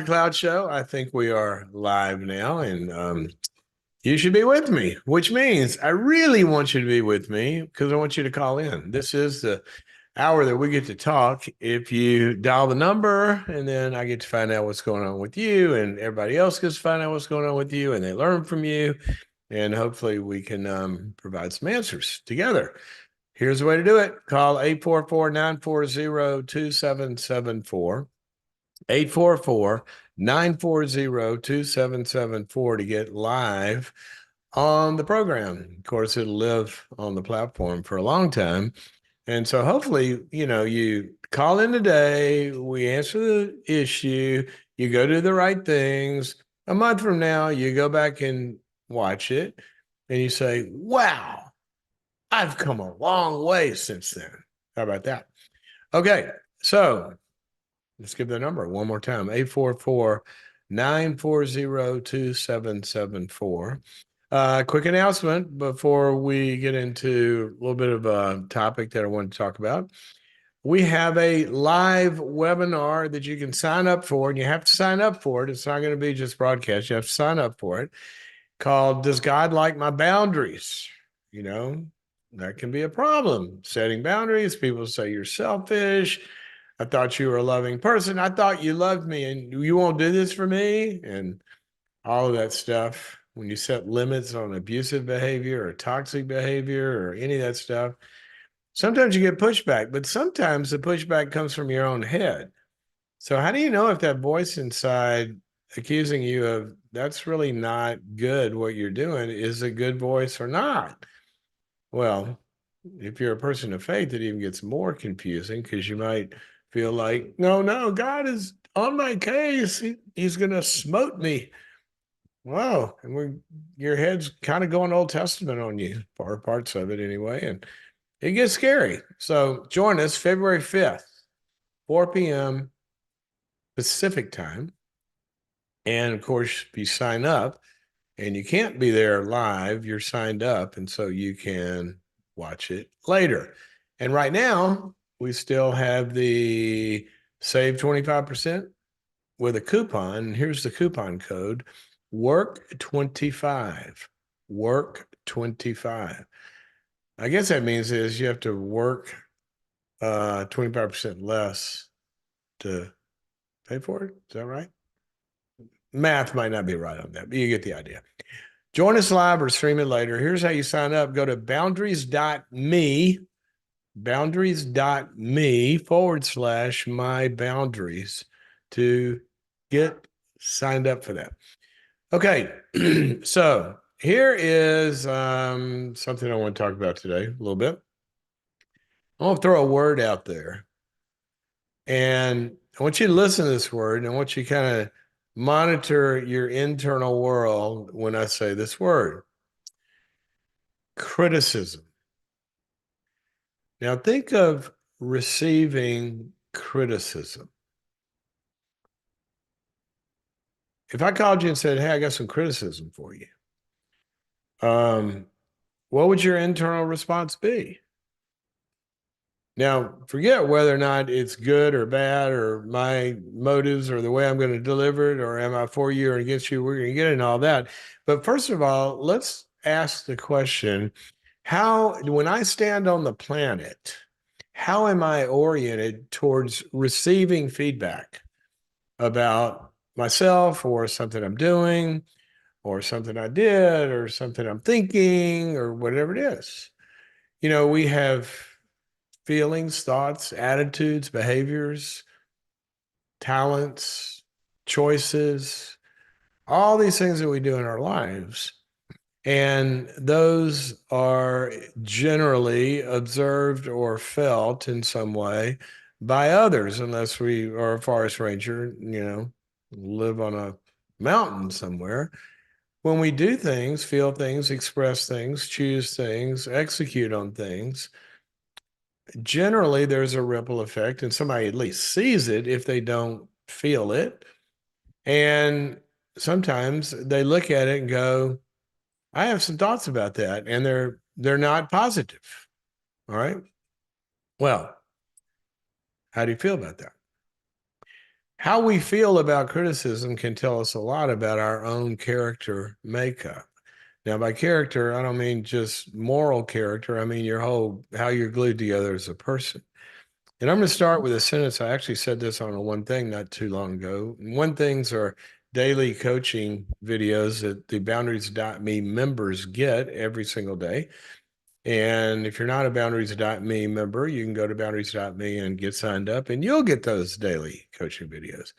Cloud Show. I think we are live now, and you should be with me, which means I really want you to be with me because I want you to call in. This is the hour that we get to talk. If you dial the number, and then I get to find out what's going on with you, and everybody else gets to find out what's going on with you, and they learn from you, and hopefully we can provide some answers together. Here's the way to do it. Call 844-940-2774. 844-940-2774 to get live on the program. Of course, it'll live on the platform for a long time. And so hopefully, you call in today, we answer the issue, you go do the right things. A month from now, you go back and watch it and you say, wow, I've come a long way since then. How about that? Okay, so let's give the number one more time, 844-940-2774. Quick announcement before we get into a little bit of a topic that I want to talk about. We have a live webinar that you can sign up for, and you have to sign up for it. It's not going to be just broadcast. You have to sign up for it, called Does God Like My Boundaries? That can be a problem. Setting boundaries. People say you're selfish. I thought you were a loving person. I thought you loved me, and you won't do this for me, and all of that stuff. When you set limits on abusive behavior or toxic behavior or any of that stuff, sometimes you get pushback, but sometimes the pushback comes from your own head. So how do you know if that voice inside accusing you of that's really not good what you're doing is a good voice or not? Well, if you're a person of faith, it even gets more confusing because you might feel like, no, God is on my case. He's going to smote me. Wow. And your head's kind of going Old Testament on you, or parts of it anyway. And it gets scary. So join us February 5th, 4 p.m. Pacific time. And of course, you sign up and you can't be there live. You're signed up. And so you can watch it later. And right now, we still have the save 25% with a coupon. Here's the coupon code, WORK25. WORK25. I guess that means is you have to work 25% less to pay for it. Is that right? Math might not be right on that, but you get the idea. Join us live or stream it later. Here's how you sign up. Go to boundaries.me, boundaries.me/my boundaries to get signed up for that. Okay, so here is something I want to talk about today a little bit. I want to throw a word out there. And I want you to listen to this word, and I want you to kind of monitor your internal world when I say this word. Criticism. Now think of receiving criticism. If I called you and said, hey, I got some criticism for you, what would your internal response be? Now, forget whether or not it's good or bad or my motives or the way I'm going to deliver it, or am I for you or against you? We're going to get into all that. But first of all, let's ask the question, when I stand on the planet, how am I oriented towards receiving feedback about myself or something I'm doing or something I did or something I'm thinking or whatever it is? We have feelings, thoughts, attitudes, behaviors, talents, choices, all these things that we do in our lives. And those are generally observed or felt in some way by others, unless we are a forest ranger, live on a mountain somewhere. When we do things, feel things, express things, choose things, execute on things, generally there's a ripple effect, and somebody at least sees it if they don't feel it. And sometimes they look at it and go, I have some thoughts about that, and they're not positive. All right. Well, how do you feel about that? how we feel about criticism can tell us a lot about our own character makeup. Now, by character, I don't mean just moral character. I mean your whole, how you're glued together as a person. And I'm going to start with a sentence. I actually said this on a one thing not too long ago. One things are daily coaching videos that the boundaries.me members get every single day. And if you're not a boundaries.me member, you can go to boundaries.me and get signed up, and you'll get those daily coaching videos.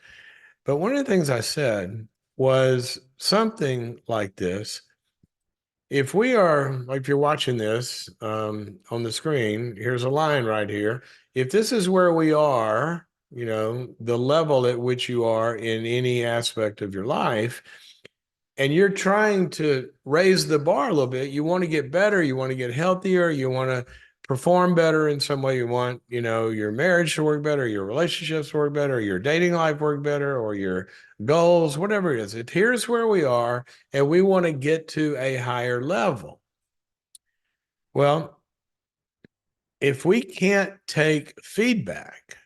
But one of the things I said was something like this. If we are, like if you're watching this on the screen, here's a line right here. If this is where we are, the level at which you are in any aspect of your life, and you're trying to raise the bar a little bit, you want to get better, you want to get healthier, you want to perform better in some way, you want, your marriage to work better, your relationships to work better, your dating life work better, or your goals, whatever it is. Here's where we are, and we want to get to a higher level. Well, if we can't take feedback,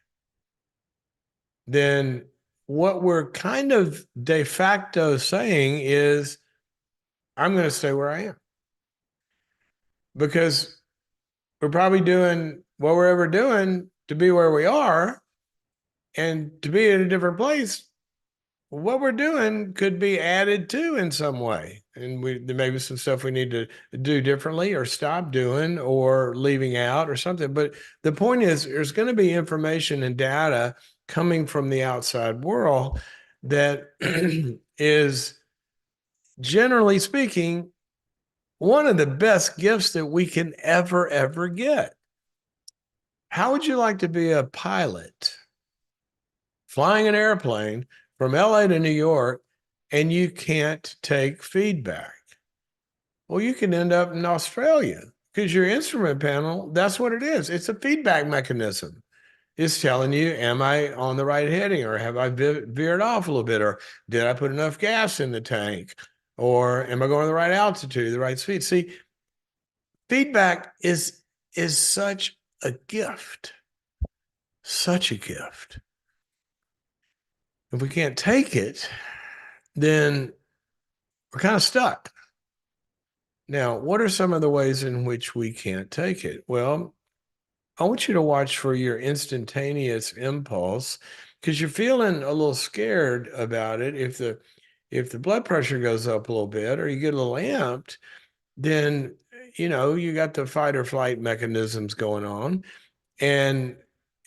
then what we're kind of de facto saying is, I'm going to stay where I am, because we're probably doing what we're ever doing to be where we are, and to be in a different place, what we're doing could be added to in some way. And there may be some stuff we need to do differently or stop doing or leaving out or something. But the point is, there's going to be information and data coming from the outside world that is, generally speaking, one of the best gifts that we can ever get. How would you like to be a pilot flying an airplane from LA to New York and you can't take feedback? Well, you can end up in Australia, because your instrument panel, that's what it is. It's a feedback mechanism. It's telling you, am I on the right heading, or have I veered off a little bit, or did I put enough gas in the tank, or am I going to the right altitude, the right speed? See, feedback is such a gift, such a gift. If we can't take it, then we're kind of stuck. Now, what are some of the ways in which we can't take it? Well, I want you to watch for your instantaneous impulse, because you're feeling a little scared about it. If the blood pressure goes up a little bit, or you get a little amped, then you got the fight or flight mechanisms going on. And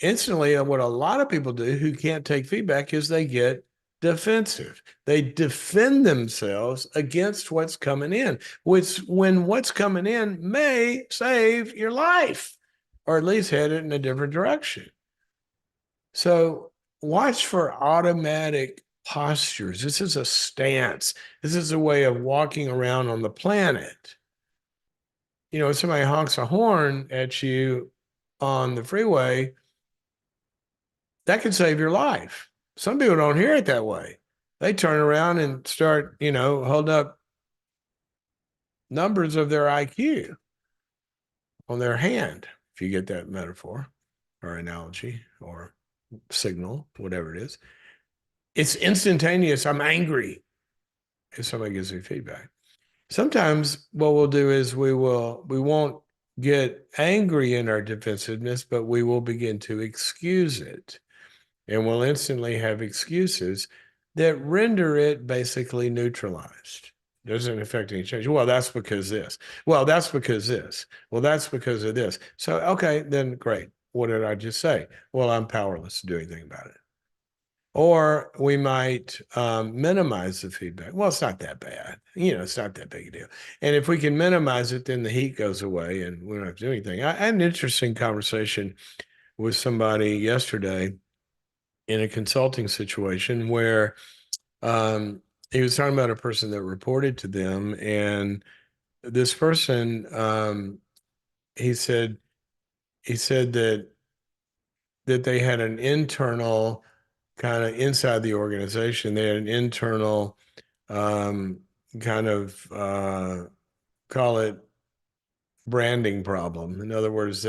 instantly, what a lot of people do who can't take feedback is they get defensive. They defend themselves against what's coming in, which, when what's coming in may save your life, or at least head it in a different direction. So watch for automatic postures. This is a stance. This is a way of walking around on the planet. If somebody honks a horn at you on the freeway, that could save your life. Some people don't hear it that way. They turn around and start, holding up numbers of their IQ on their hand, if you get that metaphor or analogy or signal, whatever it is. It's instantaneous. I'm angry if somebody gives me feedback. Sometimes what we'll do is we won't get angry in our defensiveness, but we will begin to excuse it. And we'll instantly have excuses that render it basically neutralized. Doesn't affect any change. Well, that's because this. Well, that's because this. Well, that's because of this. So, okay, then great. What did I just say? Well, I'm powerless to do anything about it. Or we might minimize the feedback. Well, it's not that bad. It's not that big a deal. And if we can minimize it, then the heat goes away and we don't have to do anything. I had an interesting conversation with somebody yesterday in a consulting situation where he was talking about a person that reported to them, and this person, he said that they had an internal, kind of inside the organization, they had an internal kind of call it branding problem. In other words,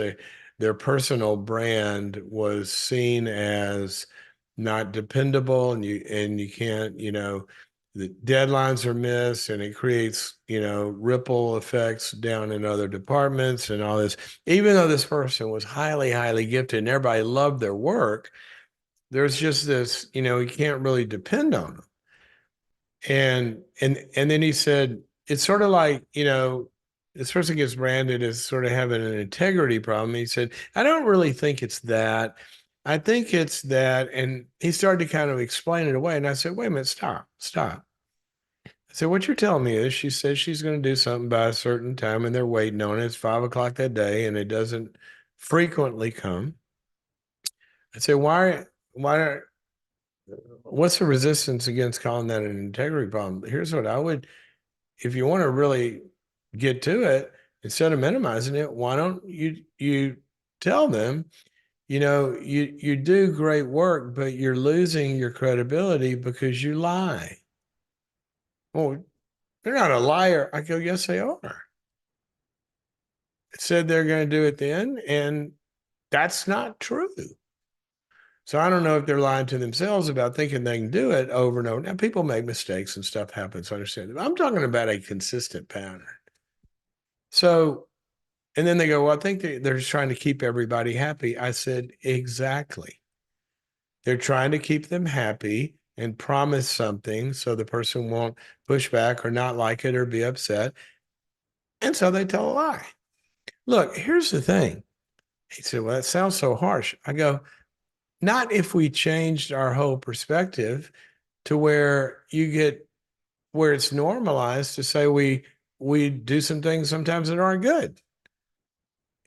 their personal brand was seen as not dependable, and you can't, the deadlines are missed, and it creates, ripple effects down in other departments and all this. Even though this person was highly, highly gifted and everybody loved their work, there's just this, you can't really depend on them. And then he said, it's sort of like, this person gets branded as sort of having an integrity problem. He said, I don't really think it's that. I think it's that. And he started to kind of explain it away. And I said, wait a minute, stop. I said, what you're telling me is she says she's going to do something by a certain time and they're waiting on it. It's 5 o'clock that day and it doesn't frequently come. I said, what's the resistance against calling that an integrity problem? Here's what I would, if you want to really get to it, instead of minimizing it, why don't you tell them, you do great work, but you're losing your credibility because you lie. Well, they're not a liar. I go, yes, they are. It said they're going to do it then, and that's not true. So I don't know if they're lying to themselves about thinking they can do it over and over. Now, people make mistakes and stuff happens. I understand that. I'm talking about a consistent pattern. So, and then they go, well, I think they're just trying to keep everybody happy. I said, exactly. They're trying to keep them happy and promise something so the person won't push back or not like it or be upset. And so they tell a lie. Look, here's the thing. He said, well, that sounds so harsh. I go, not if we changed our whole perspective to where it's normalized to say we do some things sometimes that aren't good.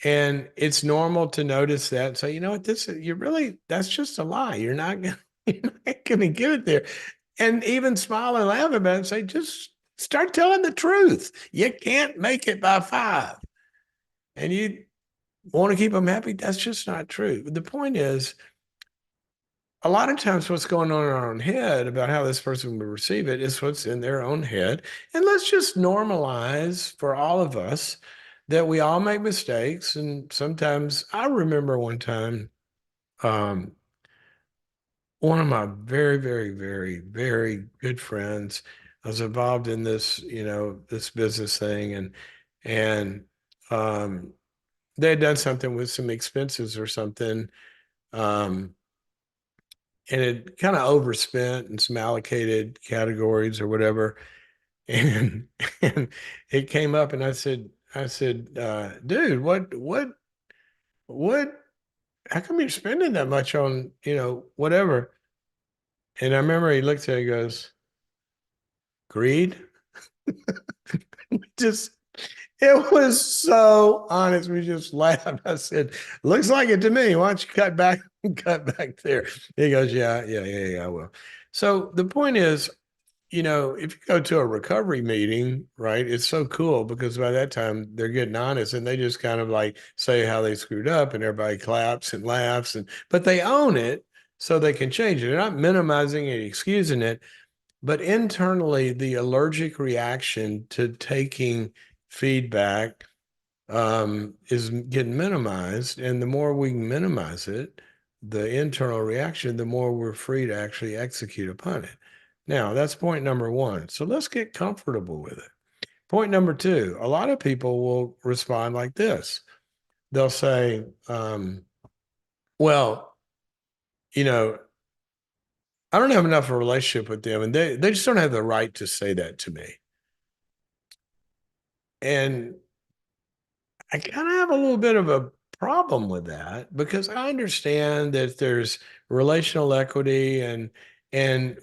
And it's normal to notice that and say, you know what, that's just a lie. You're not gonna give it there. And even smile and laugh about it and say, just start telling the truth. You can't make it by 5. And you want to keep them happy. That's just not true. The point is, a lot of times what's going on in our own head about how this person will receive it is what's in their own head. And let's just normalize for all of us that we all make mistakes. And sometimes I remember one time, um, one of my very, very, very, very good friends, I was involved in this, this business thing, and um, they had done something with some expenses or something. Um, and it kind of overspent in some allocated categories or whatever. And and it came up and I said, dude, what, how come you're spending that much on, whatever? And I remember he looked at it and goes, greed. Just, it was so honest. We just laughed. I said, looks like it to me. Why don't you cut back there? He goes, yeah, I will. So the point is, if you go to a recovery meeting, right, it's so cool because by that time they're getting honest and they just kind of like say how they screwed up and everybody claps and laughs but they own it so they can change it. They're not minimizing and excusing it, but internally the allergic reaction to taking feedback is getting minimized. And the more we can minimize it, the internal reaction, the more we're free to actually execute upon it. Now, that's point number 1. So let's get comfortable with it. Point number 2, a lot of people will respond like this. They'll say, well, I don't have enough of a relationship with them, and they just don't have the right to say that to me. And I kind of have a little bit of a problem with that because I understand that there's relational equity and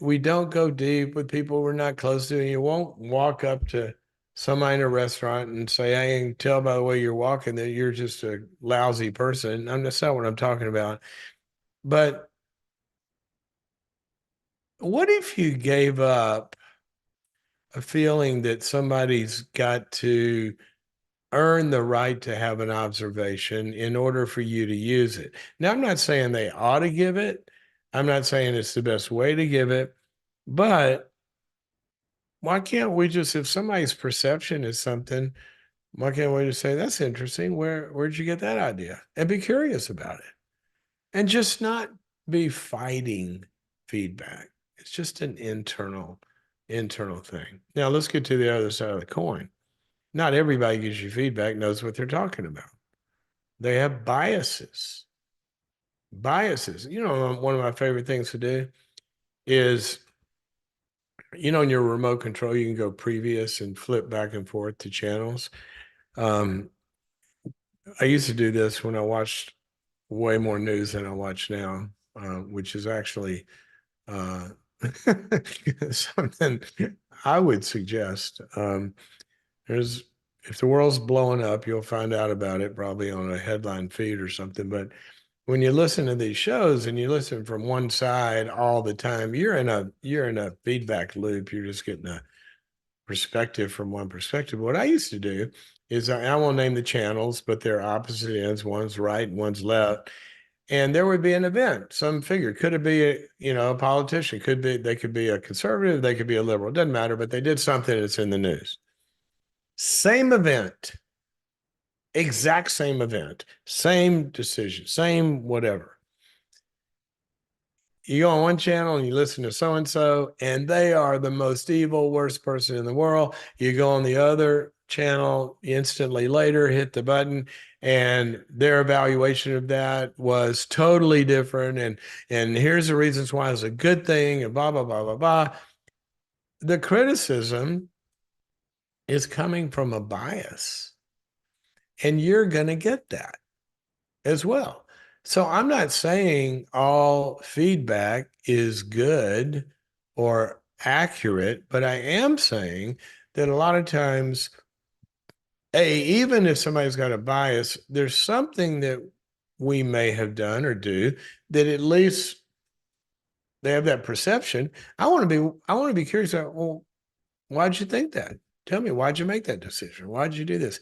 we don't go deep with people we're not close to. And you won't walk up to somebody in a restaurant and say, I can tell by the way you're walking that you're just a lousy person. That's not what I'm talking about. But what if you gave up a feeling that somebody's got to earn the right to have an observation in order for you to use it? Now, I'm not saying they ought to give it. I'm not saying it's the best way to give it, but why can't we just, if somebody's perception is something, why can't we just say, that's interesting. Where'd you get that idea? And be curious about it and just not be fighting feedback. It's just an internal thing. Now let's get to the other side of the coin. Not everybody gives you feedback knows what they're talking about. They have biases. Biases. One of my favorite things to do is, in your remote control, you can go previous and flip back and forth to channels. I used to do this when I watched way more news than I watch now, which is actually uh, something I would suggest. There's If the world's blowing up, you'll find out about it probably on a headline feed or something. But when you listen to these shows and you listen from one side all the time, you're in a feedback loop. You're just getting a perspective from one perspective. What I used to do is I won't name the channels, but they're opposite ends. One's right, one's left. And there would be an event, some figure. Could it be a politician? They could be a conservative, they could be a liberal. It doesn't matter, but they did something that's in the news. Same event, exact same event, same decision, same whatever. You go on one channel and you listen to so-and-so, and they are the most evil, worst person in the world. You go on the other channel instantly later, hit the button, and their evaluation of that was totally different. And here's the reasons why it's a good thing, and blah, blah, blah, blah, blah. The criticism is coming from a bias, and you're going to get that as well. So I'm not saying all feedback is good or accurate, but I am saying that a lot of times, even if somebody's got a bias, there's something that we may have done or do that at least they have that perception. I want to be curious about, well, why'd you think that? Tell me, why'd you make that decision? Why'd you do this?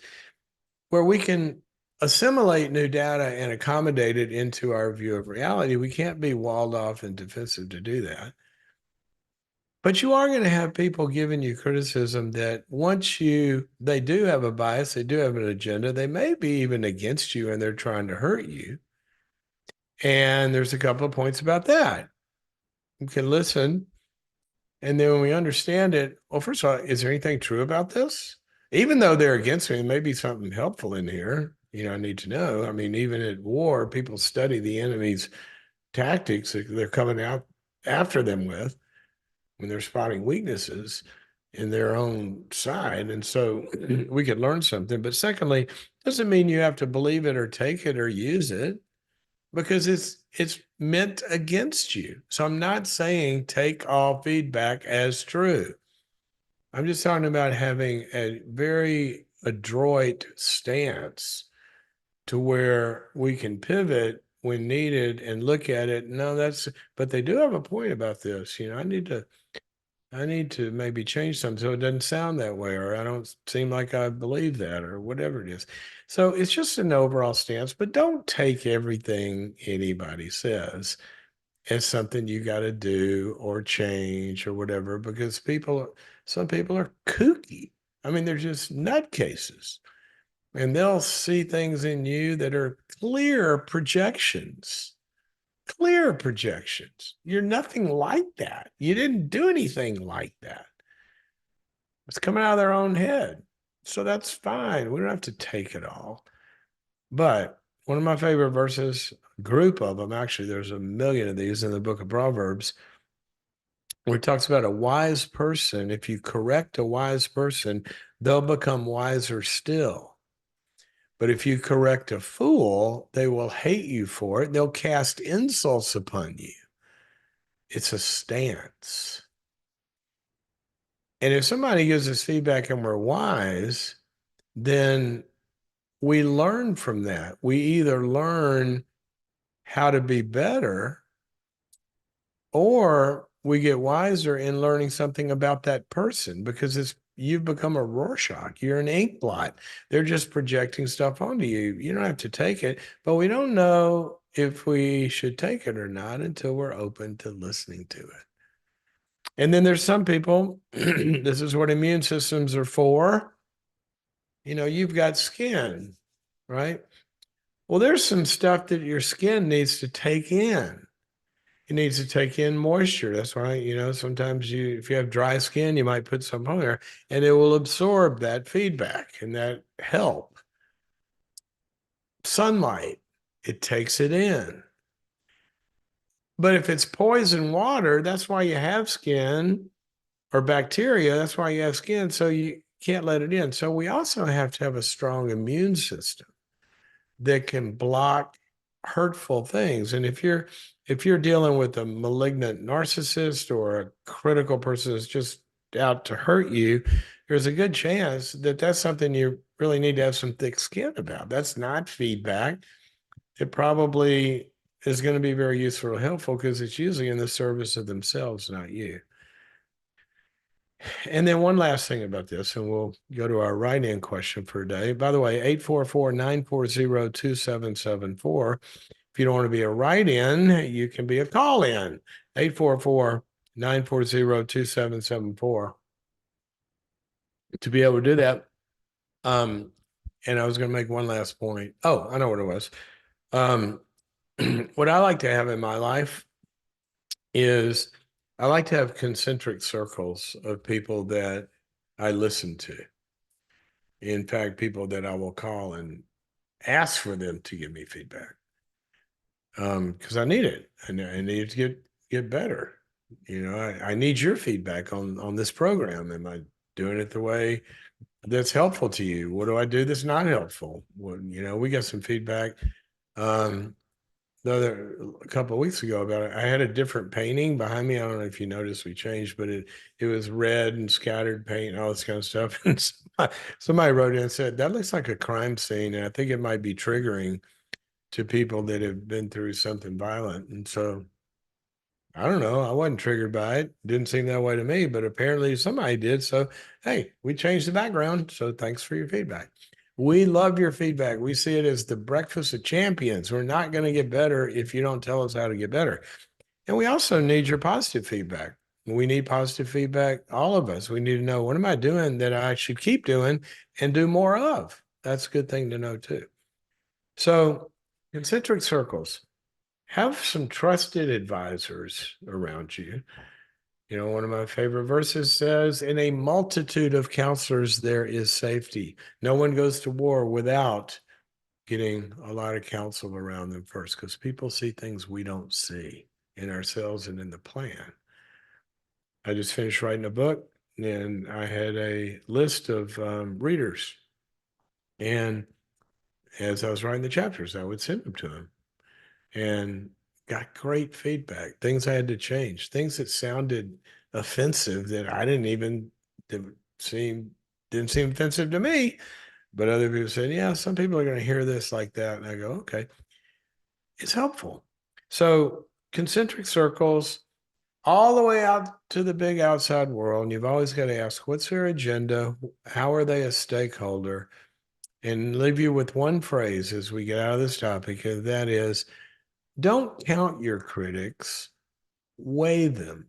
Where we can assimilate new data and accommodate it into our view of reality. We can't be walled off and defensive to do that. But you are going to have people giving you criticism that they do have a bias, they do have an agenda, they may be even against you and they're trying to hurt you. And there's a couple of points about that. You can listen. And then when we understand it, well, first of all, is there anything true about this? Even though they're against me, maybe something helpful in here. I need to know. I mean, even at war, people study the enemy's tactics that they're coming out after them with when they're spotting weaknesses in their own side. And so we could learn something. But secondly, doesn't mean you have to believe it or take it or use it, because it's meant against you. So I'm not saying take all feedback as true. I'm just talking about having a very adroit stance to where we can pivot when needed and look at it. No, but they do have a point about this. I need to maybe change something so it doesn't sound that way, or I don't seem like I believe that, or whatever it is. So it's just an overall stance, but don't take everything anybody says as something you got to do or change or whatever, because some people are kooky. I mean, they're just nutcases, and they'll see things in you that are clear projections. Clear projections. You're nothing like that. You didn't do anything like that. It's coming out of their own head. So that's fine. We don't have to take it all. But one of my favorite verses, a group of them, actually, there's a million of these in the book of Proverbs, where it talks about a wise person. If you correct a wise person, they'll become wiser still. But if you correct a fool, they will hate you for it. They'll cast insults upon you. It's a stance. And if somebody gives us feedback and we're wise, then we learn from that. We either learn how to be better, or we get wiser in learning something about that person, because you've become a Rorschach. You're an ink blot. They're just projecting stuff onto you. You don't have to take it, but we don't know if we should take it or not until we're open to listening to it. And then there's some people, this is what immune systems are for. You've got skin, right? Well, there's some stuff that your skin needs to take in. it needs to take in moisture. That's why, sometimes if you have dry skin, you might put some on there and it will absorb that feedback and that help. Sunlight, it takes it in. But if it's poison water, that's why you have skin, or bacteria, that's why you have skin, so you can't let it in. So we also have to have a strong immune system that can block hurtful things. And if you're dealing with a malignant narcissist or a critical person that's just out to hurt you, there's a good chance that that's something you really need to have some thick skin about. That's not feedback. It probably is going to be very useful or helpful because it's usually in the service of themselves, not you. And then one last thing about this, and we'll go to our write-in question for today. By the way, 844-940-2774. If you don't want to be a write-in, you can be a call-in. 844-940-2774. To be able to do that. And I was going to make one last point. Oh, I know what it was. What I like to have in my life is I like to have concentric circles of people that I listen to. In fact, people that I will call and ask for them to give me feedback. Because I need it. I need to get better. I need your feedback on this program. Am I doing it the way that's helpful to you? What do I do that's not helpful? Well, we got some feedback. A couple of weeks ago about it. I had a different painting behind me. I don't know if you noticed we changed, but it was red and scattered paint and all this kind of stuff. And somebody wrote in and said, that looks like a crime scene. And I think it might be triggering to people that have been through something violent. And so I don't know. I wasn't triggered by it. Didn't seem that way to me, but apparently somebody did. So, hey, we changed the background. So thanks for your feedback. We love your feedback. We see it as the breakfast of champions. We're not going to get better if you don't tell us how to get better. And we also need your positive feedback. We need positive feedback, all of us. We need to know, what am I doing that I should keep doing and do more of? That's a good thing to know too. So concentric circles. Have some trusted advisors around you. One of my favorite verses says, in a multitude of counselors, there is safety. No one goes to war without getting a lot of counsel around them first, because people see things we don't see in ourselves and in the plan. I just finished writing a book, and I had a list of readers. And as I was writing the chapters, I would send them to them. And got great feedback, things I had to change, things that sounded offensive that I didn't seem offensive to me, but other people said, yeah, some people are going to hear this like that. And I go, okay, it's helpful. So concentric circles all the way out to the big outside world. And you've always got to ask, what's their agenda? How are they a stakeholder? And leave you with one phrase as we get out of this topic, and that is, don't count your critics, weigh them.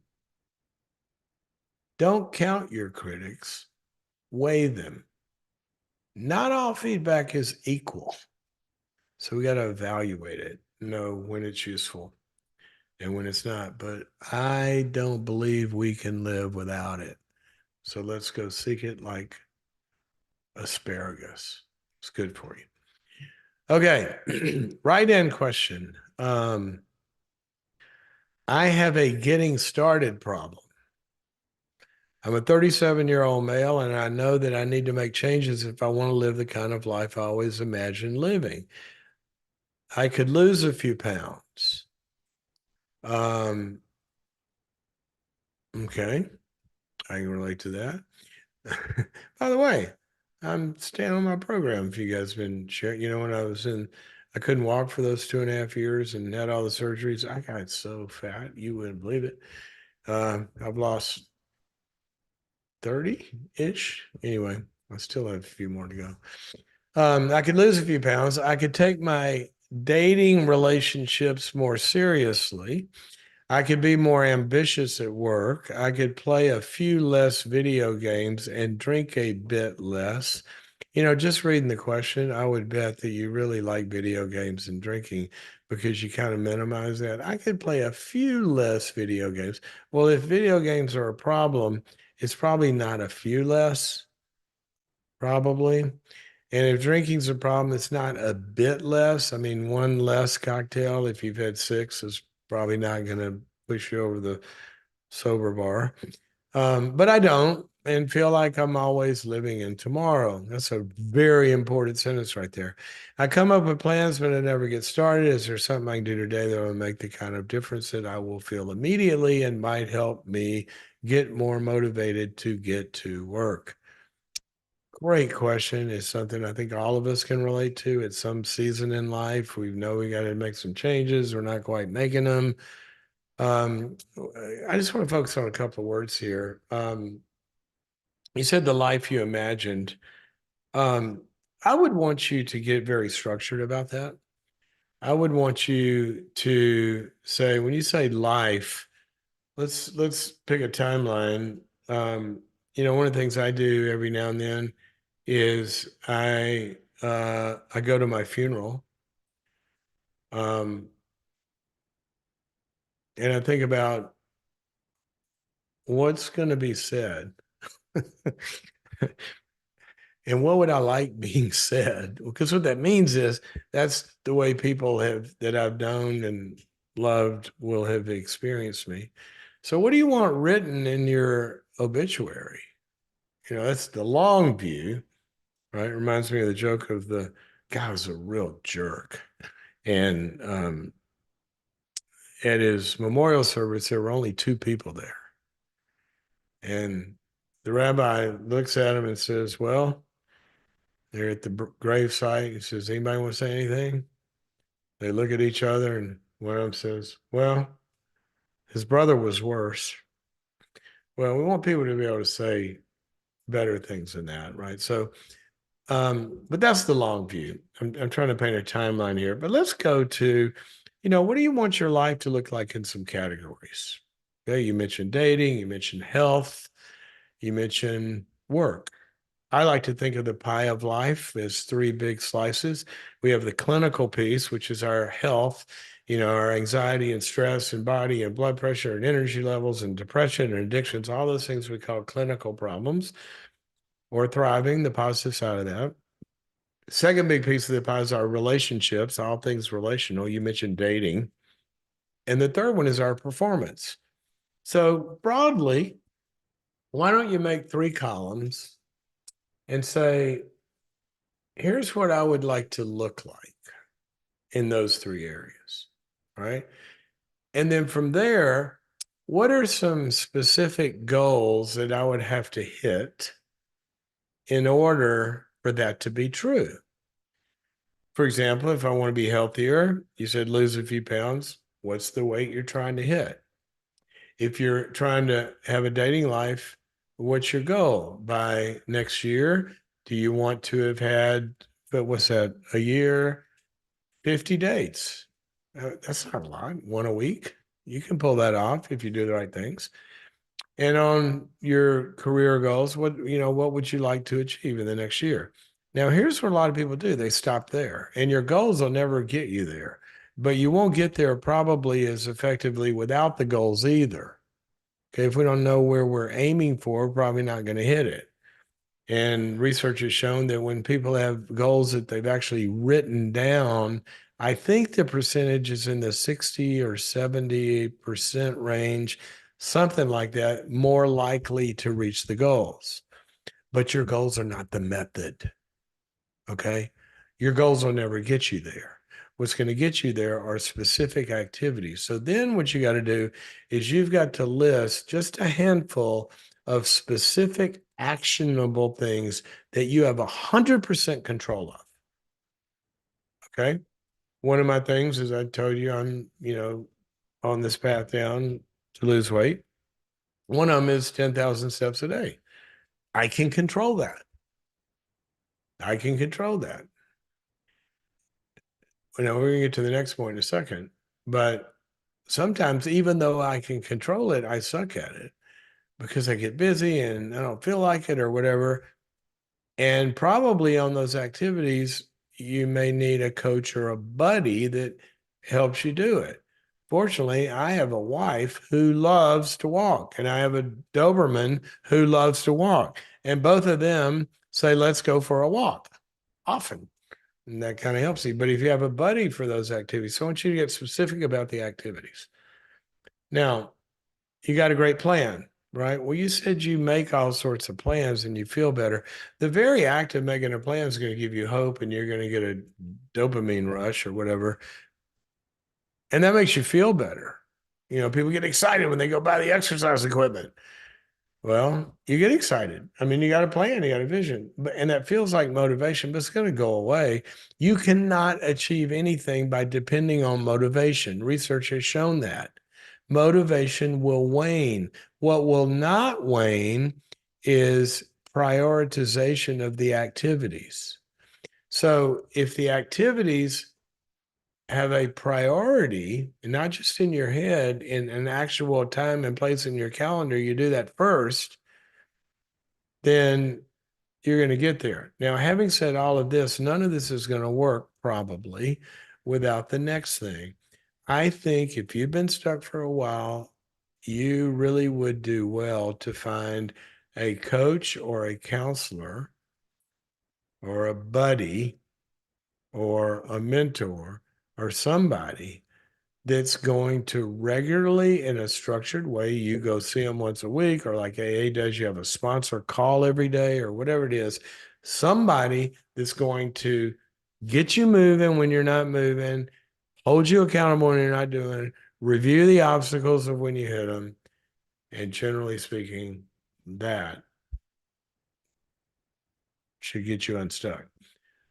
Don't count your critics, weigh them. Not all feedback is equal. So we got to evaluate it, know when it's useful and when it's not. But I don't believe we can live without it. So let's go seek it like asparagus. It's good for you. Okay, write-in question. I have a getting started problem. I'm a 37-year-old male, and I know that I need to make changes if I want to live the kind of life I always imagined living. I could lose a few pounds. Okay, I can relate to that. By the way, I'm staying on my program. If you guys have been sharing, when I couldn't walk for those 2.5 years and had all the surgeries. I got so fat, you wouldn't believe it. I've lost 30-ish. Anyway, I still have a few more to go. I could lose a few pounds. I could take my dating relationships more seriously. I could be more ambitious at work. I could play a few less video games and drink a bit less. Just reading the question, I would bet that you really like video games and drinking because you kind of minimize that. I could play a few less video games. Well, if video games are a problem, it's probably not a few less, probably. And if drinking's a problem, it's not a bit less. I mean, one less cocktail if you've had six is probably not going to push you over the sober bar. But I don't and feel like I'm always living in tomorrow. That's a very important sentence right there. I come up with plans, but I never get started. Is there something I can do today that will make the kind of difference that I will feel immediately and might help me get more motivated to get to work? Great question. It's something I think all of us can relate to at some season in life. We know we got to make some changes. We're not quite making them. Um, I just want to focus on a couple of words here. You said the life you imagined. Um, I would want you to get very structured about that. I would want you to say, when you say life, let's pick a timeline. One of the things I do every now and then is I go to my funeral, um, and I think about what's going to be said. And what would I like being said? Because what that means is that's the way people have that I've known and loved will have experienced me. So what do you want written in your obituary? That's the long view, right? It reminds me of the joke of the guy was a real jerk. And at his memorial service, there were only two people there. And the rabbi looks at him and says, well, they're at the grave site. He says, anybody want to say anything? They look at each other, and one of them says, well, his brother was worse. Well, we want people to be able to say better things than that, right? So, but that's the long view. I'm trying to paint a timeline here, but let's go to, what do you want your life to look like in some categories? Okay, you mentioned dating, you mentioned health, you mentioned work. I like to think of the pie of life as three big slices. We have the clinical piece, which is our health, our anxiety and stress and body and blood pressure and energy levels and depression and addictions, all those things we call clinical problems or thriving, the positive side of that. Second big piece of the pie is our relationships, all things relational. You mentioned dating. And the third one is our performance. So broadly, why don't you make three columns and say, here's what I would like to look like in those three areas, right? And then from there, what are some specific goals that I would have to hit in order for that to be true? For example, if I want to be healthier, you said lose a few pounds. What's the weight you're trying to hit? If you're trying to have a dating life, what's your goal by next year? Do you want to have had, but what's that, a year, 50 dates? That's not a lot, one a week. You can pull that off if you do the right things. And on your career goals, what would you like to achieve in the next year? Now, here's what a lot of people do. They stop there, and your goals will never get you there, but you won't get there probably as effectively without the goals either. Okay, if we don't know where we're aiming for, we're probably not going to hit it. And research has shown that when people have goals that they've actually written down, I think the percentage is in the 60 or 70% range, something like that, more likely to reach the goals. But your goals are not the method. Okay. Your goals will never get you there. What's going to get you there are specific activities. So then what you got to do is you've got to list just a handful of specific actionable things that you have 100% control of. Okay. One of my things is I told you I'm, on this path down to lose weight. One of them is 10,000 steps a day. I can control that. I can control that. We're going to get to the next point in a second. But sometimes, even though I can control it, I suck at it because I get busy and I don't feel like it or whatever. And probably on those activities, you may need a coach or a buddy that helps you do it. Fortunately, I have a wife who loves to walk, and I have a Doberman who loves to walk. And both of them say, let's go for a walk often. And that kind of helps you. But if you have a buddy for those activities, so I want you to get specific about the activities. Now, you got a great plan, right? Well, you said you make all sorts of plans and you feel better. The very act of making a plan is going to give you hope and you're going to get a dopamine rush or whatever. And that makes you feel better. You know, people get excited when they go buy the exercise equipment. Well, you get excited. I mean, you got a plan, you got a vision, and that feels like motivation, but it's going to go away. You cannot achieve anything by depending on motivation. Research has shown that motivation will wane. What will not wane is prioritization of the activities. So if the activities have a priority, not just in your head, in an actual time and place in your calendar, you do that first, then you're going to get there. Now, having said all of this, none of this is going to work probably without the next thing. I think if you've been stuck for a while, you really would do well to find a coach or a counselor or a buddy or a mentor or somebody that's going to regularly, in a structured way, you go see them once a week, or like AA does, you have a sponsor call every day or whatever it is. Somebody that's going to get you moving when you're not moving, hold you accountable when you're not doing it, review the obstacles of when you hit them. And generally speaking, that should get you unstuck.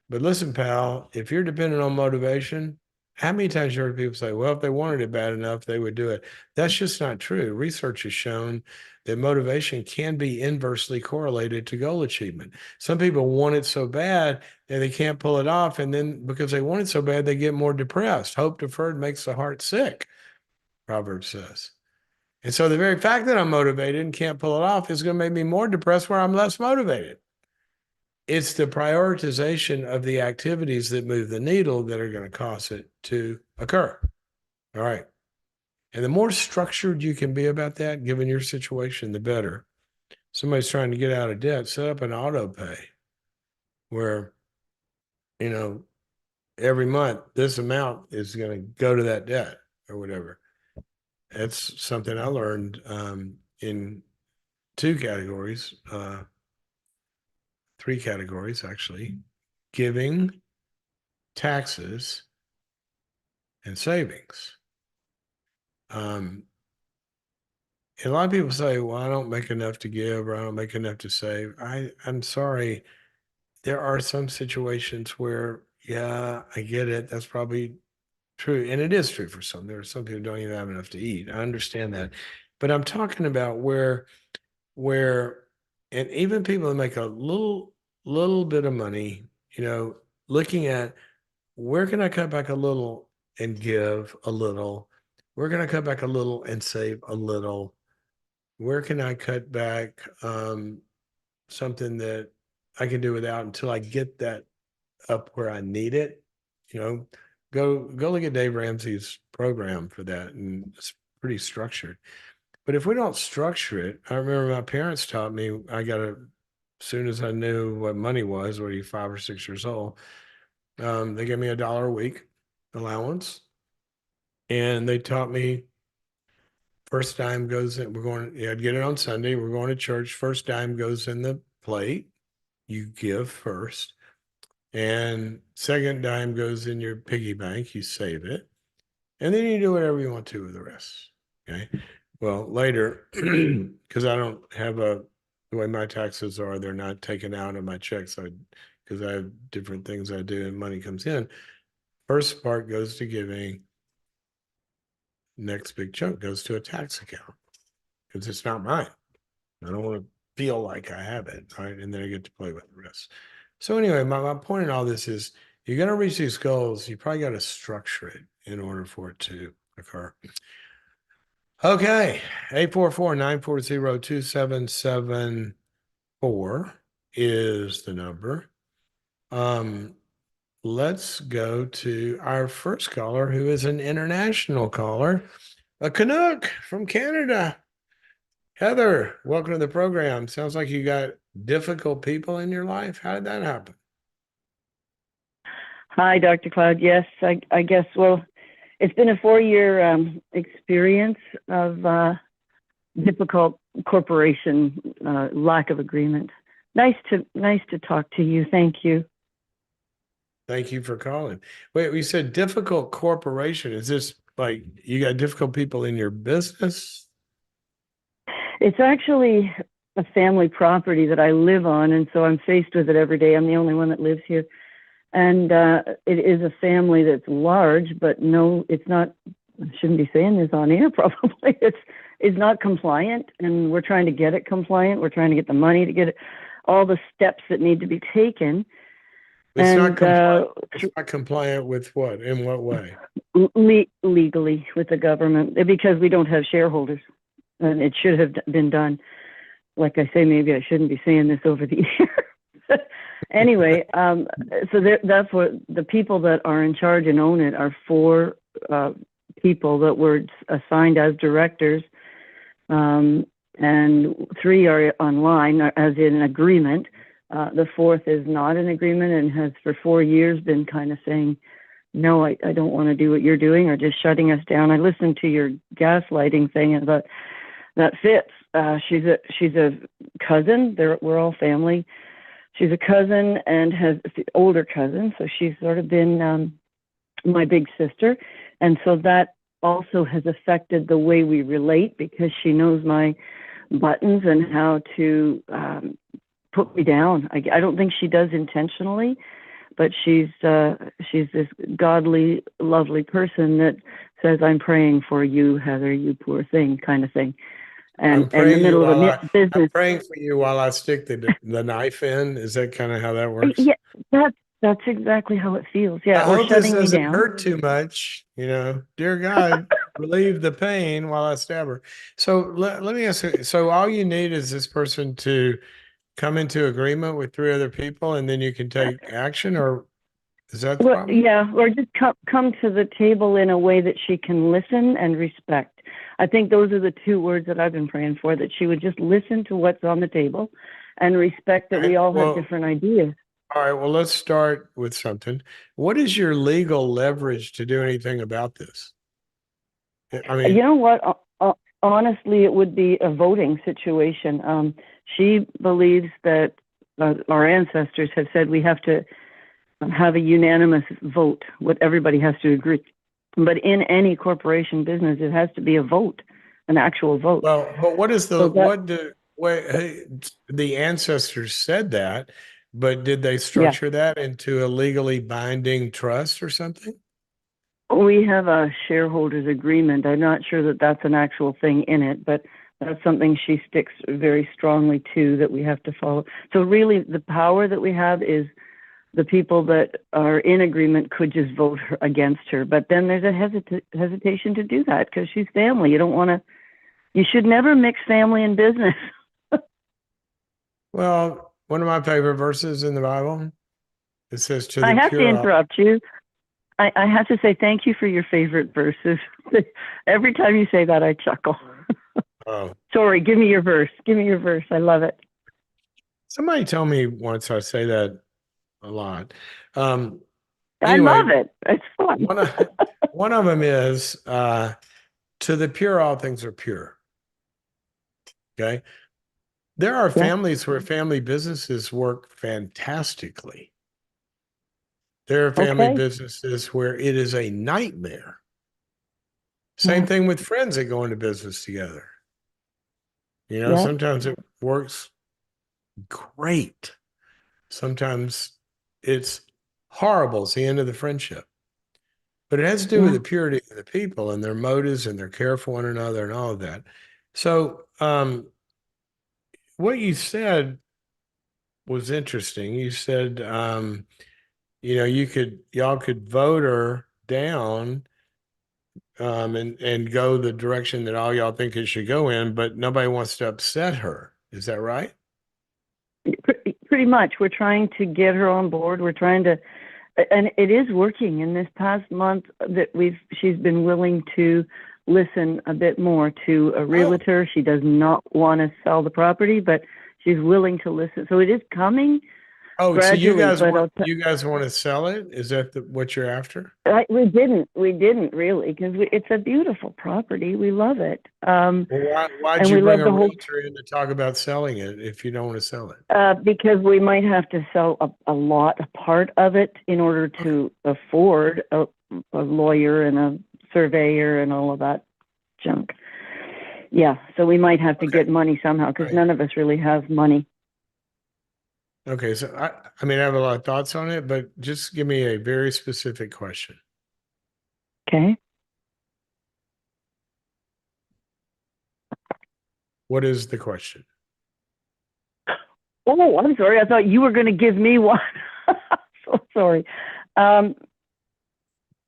But listen, pal, if you're dependent on motivation, how many times you heard people say, well, if they wanted it bad enough, they would do it? That's just not true. Research has shown that motivation can be inversely correlated to goal achievement. Some people want it so bad that they can't pull it off. And then because they want it so bad, they get more depressed. Hope deferred makes the heart sick, Proverbs says. And so the very fact that I'm motivated and can't pull it off is going to make me more depressed where I'm less motivated. It's the prioritization of the activities that move the needle that are going to cause it to occur. All right. And the more structured you can be about that, given your situation, the better. Somebody's trying to get out of debt, set up an auto pay where, you know, every month this amount is going to go to that debt or whatever. That's something I learned in two categories, three categories actually: giving, taxes, and savings. And a lot of people say, well, I don't make enough to give or I don't make enough to save. I'm sorry. There are some situations where, yeah, I get it. That's probably true. And it is true for some. There are some people who don't even have enough to eat. I understand that. But I'm talking about where, and even people that make a little bit of money, you know, looking at where can I cut back a little and give a little? Where can I cut back a little and save a little? Where can I cut back something that I can do without until I get that up where I need it? You know, go look at Dave Ramsey's program for that, and it's pretty structured. But if we don't structure it, I remember my parents taught me. As soon as I knew what money was, when you're 5 or 6 years old, they gave me $1 a week allowance, and they taught me first dime goes in. I'd get it on Sunday. We're going to church. First dime goes in the plate. You give first. And second dime goes in your piggy bank. You save it. And then you do whatever you want to with the rest. Okay. Well, later, because I don't have the way my taxes are, they're not taken out of my checks. Because I have different things I do and money comes in. First part goes to giving. Next big chunk goes to a tax account because it's not mine. I don't want to feel like I have it, right? And then I get to play with the rest. So anyway, my point in all this is you're going to reach these goals. You probably got to structure it in order for it to occur. Okay, 844-940-2774. is the number. Um, let's go to our first caller, who is an international caller, a Canuck from Canada. Heather, welcome to the program. Sounds like you got difficult people in your life. How did that happen? Hi, Dr. Cloud. Yes, I guess, well, it's been a 4-year experience of difficult corporation lack of agreement. Nice to talk to you. Thank you. Thank you for calling. Wait, we said difficult corporation. Is this like you got difficult people in your business? It's actually a family property that I live on, and so I'm faced with it every day. I'm the only one that lives here. And it is a family that's large, but no, it's not. I shouldn't be saying this on air. Probably it's not compliant, and we're trying to get it compliant. We're trying to get the money to get it, all the steps that need to be taken. It's not And compliant. It's not compliant with what? In what way? legally with the government because we don't have shareholders, and it should have been done. Like I say, maybe I shouldn't be saying this over the air. Anyway, so that's what the people that are in charge and own it are four people that were assigned as directors, and three are online, as in an agreement. The fourth is not an agreement and has for 4 years been kind of saying, no, I don't want to do what you're doing, or just shutting us down. I listened to your gaslighting thing, and that fits. She's a cousin. We're all family. She's a cousin and has the older cousin, so she's sort of been my big sister, and so that also has affected the way we relate because she knows my buttons and how to put me down. I don't think she does intentionally, but she's this godly, lovely person that says, "I'm praying for you, Heather, you poor thing," kind of thing. And in the middle of a I'm business, praying for you while I stick the knife in. Is that kind of how that works? yeah, that's exactly how it feels. Yeah, I or hope this shutting me doesn't down. hurt too much. Dear God, relieve the pain while I stab her. So let me ask you. So all you need is this person to come into agreement with three other people, and then you can take action, or is that the Well, problem? yeah, or just come to the table in a way that she can listen and respect. I think those are the two words that I've been praying for, that she would just listen to what's on the table and respect that we Okay. all have Well, different ideas. all right. Well, let's start with something. What is your legal leverage to do anything about this? I You mean, know what? Honestly, it would be a voting situation. She believes that our ancestors have said we have to have a unanimous vote. What everybody has to agree. But in any corporation business, it has to be a vote, an actual vote. well, but what is So that, hey, the ancestors said that, but did they yeah, structure that into a legally binding trust or something? we have a shareholders agreement. I'm not sure that that's an actual thing in it, but that's something she sticks very strongly to, that we have to follow. So really, the power that we have is the people that are in agreement could just vote against her. But then there's a hesitation to do that because she's family. You don't want to. You should never mix family and business. Well, one of my favorite verses in the Bible, it says, "To I the have to pure, interrupt you. I have to say thank you for your favorite verses. Every time you say that, I chuckle. oh, Sorry, give me your verse. Give me your verse. I love it. somebody told me once I say that a lot. Um, I love anyway, it. It's fun. one of one of them is to the pure, all things are pure. Okay. There are Yeah. families where family businesses work fantastically. There are family Okay. businesses where it is a nightmare. Same Yeah. thing with friends that go into business together. Yeah. Sometimes it works great. Sometimes it's horrible. It's the end of the friendship. But it has to do with Yeah. the purity of the people and their motives and their care for one another and all of that. So, what you said was interesting. You said, y'all could vote her down, and go the direction that all y'all think it should go in, but nobody wants to upset her. Is that right? pretty much. We're trying to get her on board. We're trying to, and it is working. In this past month, she's been willing to listen a bit more to a Oh, realtor. She does not want to sell the property, but she's willing to listen. So it is coming oh, so gradually. But you guys want to sell it? Is that what you're after? we didn't really, because it's a beautiful property. We love it, Well, why'd and you we bring love a the whole. realtor in to talk about selling it if you don't want to sell it? Because we might have to sell a part of it in order Okay. to afford a lawyer and a surveyor and all of that junk. Yeah, so we might have to Okay. get money somehow because Right. none of us really have money. Okay. So I mean, I have a lot of thoughts on it, but just give me a very specific question. Okay. What is the question? Oh, I'm sorry. I thought you were going to give me one. So sorry. Um,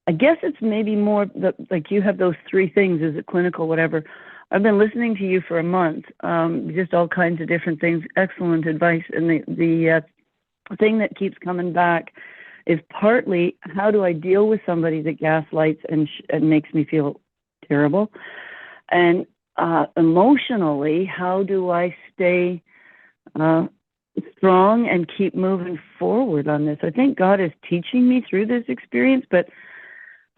I guess it's maybe more like you have those three things. Is it clinical, whatever? I've been listening to you for a month, just all kinds of different things. Excellent advice. And the thing that keeps coming back is partly how do I deal with somebody that gaslights and makes me feel terrible, and emotionally, how do I stay uh, strong and keep moving forward on this? I think God is teaching me through this experience, but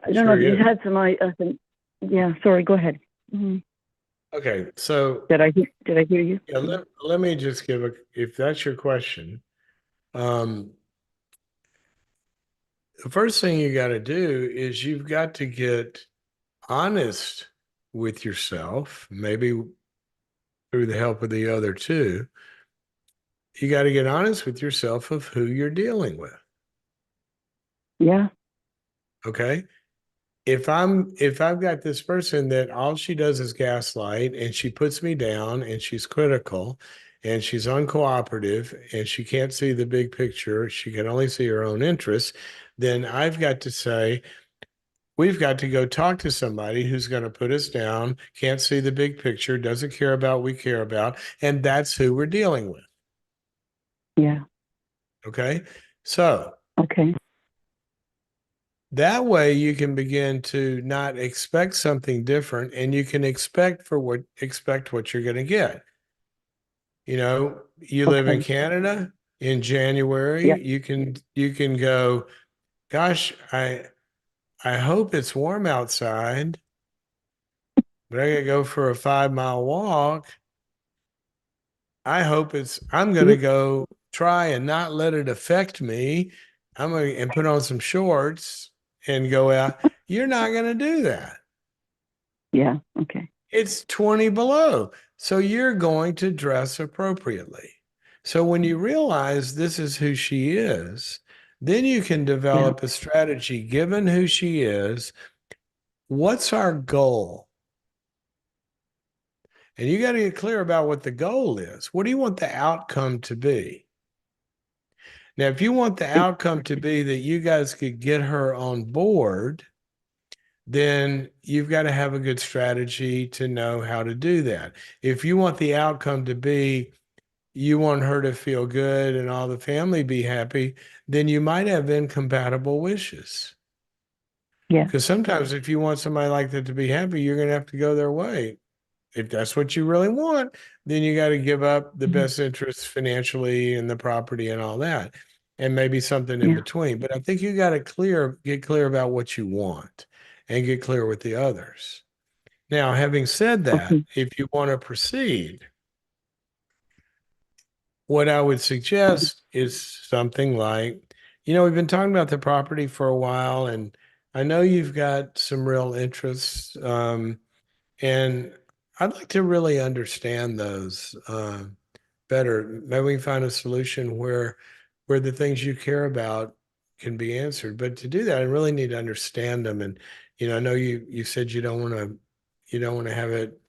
I don't know Sure, if you yeah. had some. Yeah, sorry. Go ahead. Mhm. Okay. So Did I hear you? yeah, let me just give if that's your question, um, the first thing you got to do is you've got to get honest with yourself, maybe through the help of the other two. You got to get honest with yourself of who you're dealing with. Yeah. Okay. If I've got this person that all she does is gaslight and she puts me down and she's critical and she's uncooperative and she can't see the big picture, she can only see her own interests, then I've got to say, we've got to go talk to somebody who's going to put us down, can't see the big picture, doesn't care about what we care about, and that's who we're dealing with. Yeah. Okay. So Okay. that way you can begin to not expect something different and you can expect what you're going to get. You know, you live in Okay. Canada in Yeah. January, you can go, gosh, I hope it's warm outside, but I gotta go for a 5 mile walk. I'm gonna Yep. go try and not let it affect me. I'm gonna and put on some shorts and go out. You're not gonna do that. Yeah. Okay. It's 20 below. So you're going to dress appropriately. So when you realize this is who she is, then you can Yeah. develop a strategy given who she is. What's our goal? And you got to get clear about what the goal is. What do you want the outcome to be? Now, if you want the outcome to be that you guys could get her on board, then you've got to have a good strategy to know how to do that. If you want the outcome to be you want her to feel good and all the family be happy, then you might have incompatible wishes. Yeah. Because sometimes if you want somebody like that to be happy, you're going to have to go their way. If that's what you really want, then you got to give up the Mhm. best interests financially and the property and all that, and maybe something in Yeah. between. But I think you got to get clear about what you want and get clear with the others. Now, having said that, Okay. if you want to proceed, what I would suggest is something like, we've been talking about the property for a while, and I know you've got some real interests, and I'd like to really understand those better. Maybe we can find a solution where the things you care about can be answered. But to do that, I really need to understand them. And I know you said you don't want to have it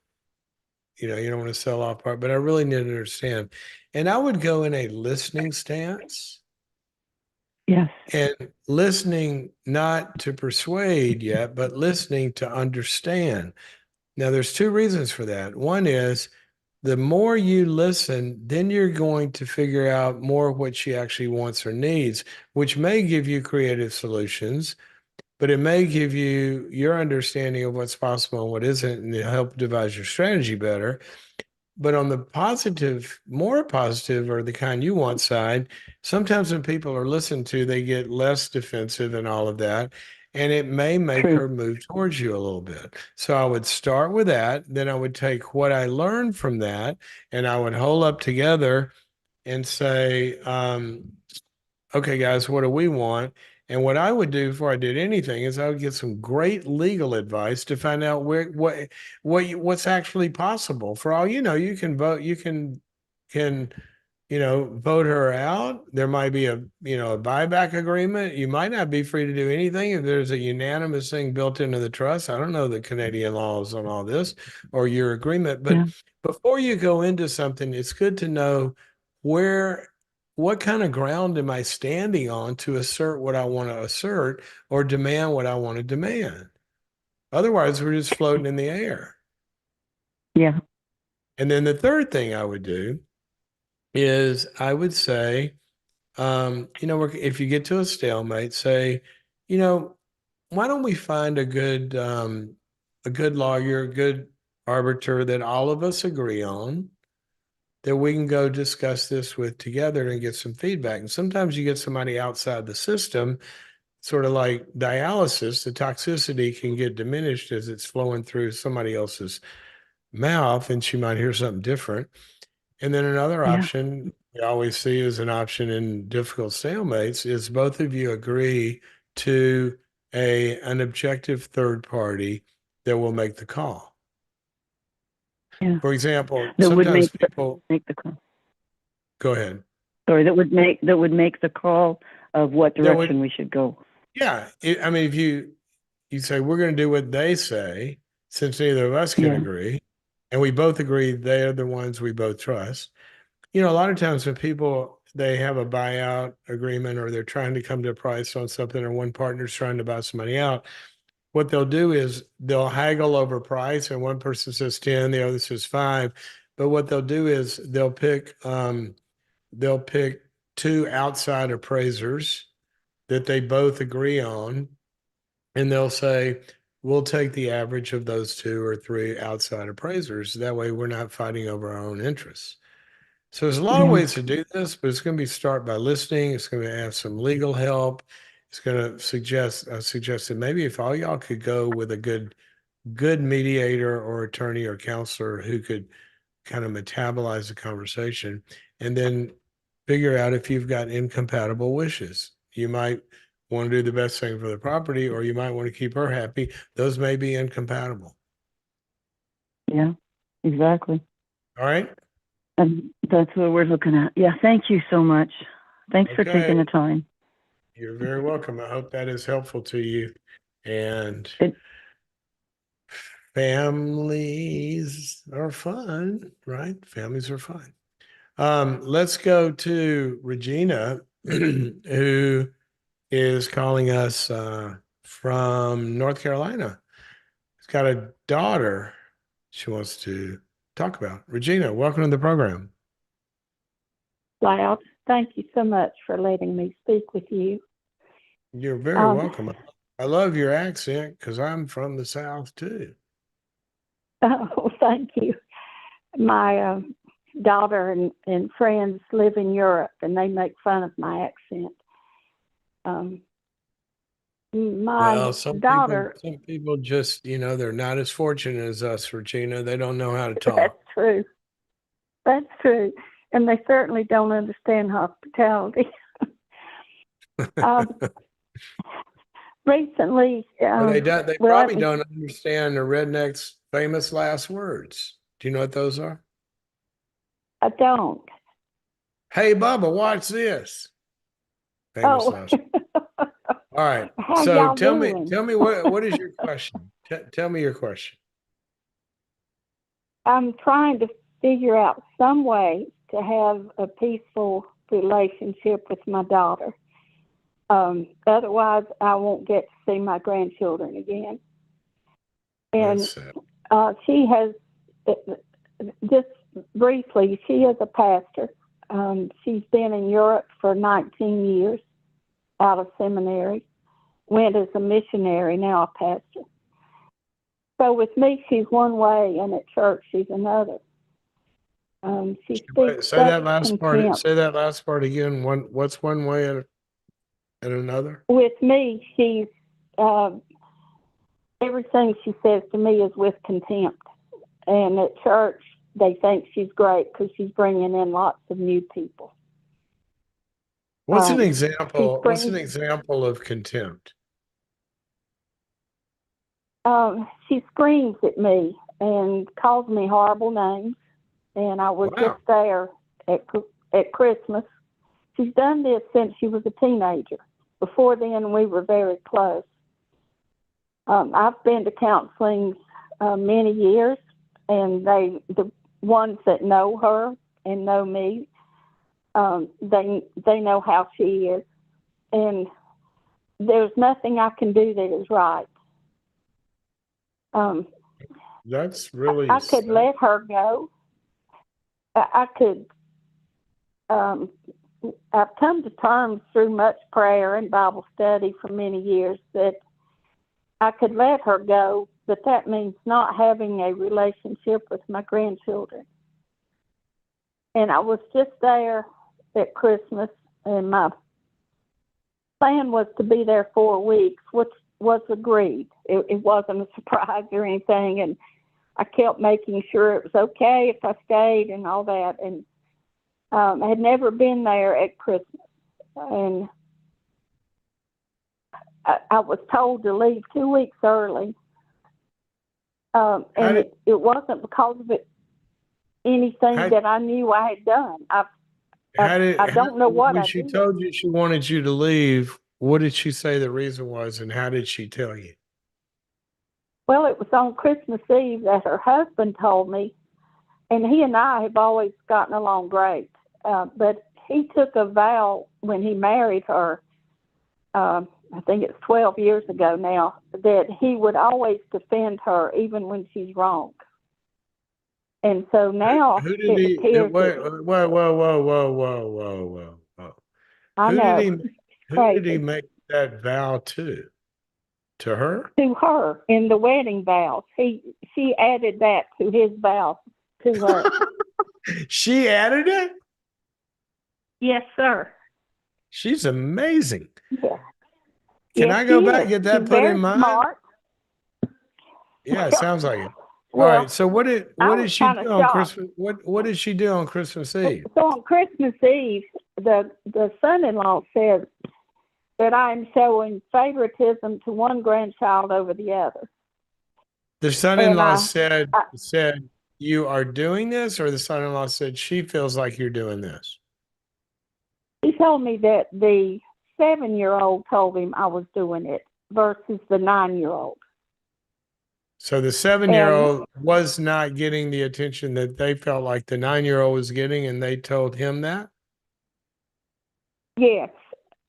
you don't want to sell off part, but I really need to understand. And I would go in a listening stance Yes. and listening not to persuade yet, but listening to understand. Now, there's two reasons for that. One is the more you listen, then you're going to figure out more what she actually wants or needs, which may give you creative solutions, but it may give you your understanding of what's possible and what isn't, and help devise your strategy better. But on the positive, more positive, or the kind you want side, sometimes when people are listened to, they get less defensive and all of that. And it may make True. her move towards you a little bit. So I would start with that. Then I would take what I learned from that and I would hold up together and say, okay, guys, what do we want? And what I would do before I did anything is I would get some great legal advice to find out what's actually possible. For all you know, you can vote, can vote her out. There might be a buyback agreement. You might not be free to do anything if there's a unanimous thing built into the trust. I don't know the Canadian laws on all this or your agreement, but Yeah. before you go into something, it's good to know where, what kind of ground am I standing on to assert what I want to assert or demand what I want to demand. Otherwise, we're just floating in the air. Yeah. And then the third thing I would do is I would say, if you get to a stalemate, say, you know, why don't we find a good lawyer, a good arbiter that all of us agree on, that we can go discuss this with together and get some feedback. And sometimes you get somebody outside the system, sort of like dialysis, the toxicity can get diminished as it's flowing through somebody else's mouth, and she might hear something different. And then another Yeah. option we always see as an option in difficult stalemates is both of you agree to an objective third party that will make the call. Yeah. For example, That would sometimes make people make the call. go ahead. Sorry, that would make the call of what That direction would, we should go. yeah. I mean, if you say we're going to do what they say, since neither of us can Yeah. agree, and we both agree they're the ones we both trust. A lot of times when people they have a buyout agreement or they're trying to come to a price on something or one partner's trying to buy somebody out, what they'll do is they'll haggle over price and one person says 10, the other says 5. But what they'll do is they'll pick two outside appraisers that they both agree on, and they'll say, we'll take the average of those two or three outside appraisers. That way we're not fighting over our own interests. So there's a lot of Yeah. ways to do this, but it's going to be start by listening. It's going to have some legal help. It's going to suggest that maybe if all y'all could go with a good mediator or attorney or counselor who could kind of metabolize the conversation and then figure out if you've got incompatible wishes. You might want to do the best thing for the property, or you might want to keep her happy. Those may be incompatible. Yeah. Exactly. All right. And that's what we're looking at. Yeah. Thank you so much. Thanks for taking the Okay. time. You're very welcome. I hope that is helpful to you. And It, families are fun, right? Families are fun. Let's go to Regina, who is calling us from North Carolina. She's got a daughter she wants to talk about. Regina, welcome to the program. Loud. Thank you so much for letting me speak with you. You're very Um, welcome. I love your accent because I'm from the South too. oh, thank you. My daughter and friends live in Europe, and they make fun of my accent. Um, Well, my some people, daughter, some people just, they're not as fortunate as us, Regina. They don't know how to that's talk. true. That's true. And they certainly don't understand hospitality. um, recently, Or they well, let probably me, don't understand the redneck's famous last words. Do you know what those are? I don't. Hey, Bubba, watch this. Famous Oh, last. All right. how So y'all tell me, doing? tell me what is your question? Tell me your question. I'm trying to figure out some way to have a peaceful relationship with my daughter. Otherwise, I won't get to see my grandchildren again. That's And sad. she has just briefly, she is a pastor. She's been in Europe for 19 years out of seminary, went as a missionary, now a pastor. So with me, she's one way, and at church, she's another. She speaks Say that such last part. contempt. Say that last part again. What's one way and another? With me, she's everything she says to me is with contempt. And at church, they think she's great because she's bringing in lots of new people. What's an example? What's an brings- example of contempt? She screams at me and calls me horrible names. And I was Wow. just there at Christmas. She's done this since she was a teenager. Before then, we were very close. I've been to counseling many years, and the ones that know her and know me, they know how she is, and there's nothing I can do that is right. That's really I could sad. let her go. I could. I've come to terms through much prayer and Bible study for many years that I could let her go, but that means not having a relationship with my grandchildren. And I was just there at Christmas, and my plan was to be there 4 weeks, which was agreed. It wasn't a surprise or anything, and I kept making sure it was okay if I stayed and all that. And I had never been there at Christmas, and I was told to leave 2 weeks early, and it wasn't because of anything that I knew I had done. I don't know what when I she did. told you she wanted you to leave, what did she say the reason was, and how did she tell you? Well, it was on Christmas Eve that her husband told me, and he and I have always gotten along great. But he took a vow when he married her, I think it's 12 years ago now, that he would always defend her even when she's wrong. And so now Who did he? appears Whoa. I Who know, did he? Who did he crazy. make that vow to? To her? To her in the wedding vows. She added that to his vows to her. She added it? Yes, sir. She's amazing. Yeah. Can Yes, I go she back and is. get that She's put very in mine? smart. Yeah, it sounds like it. All Well, right. So what I did was she kind of do on shocked. Christmas? What did she do on Christmas Eve? So on Christmas Eve, the son-in-law said that I'm showing favoritism to one grandchild over the other. The son-in-law And said you are doing this, or the son-in-law said she feels like you're doing this? he told me that the 7-year-old told him I was doing it versus the 9-year-old. So the 7-year-old was not getting the attention that they felt like the 9-year-old was getting, and they told him that? Yes.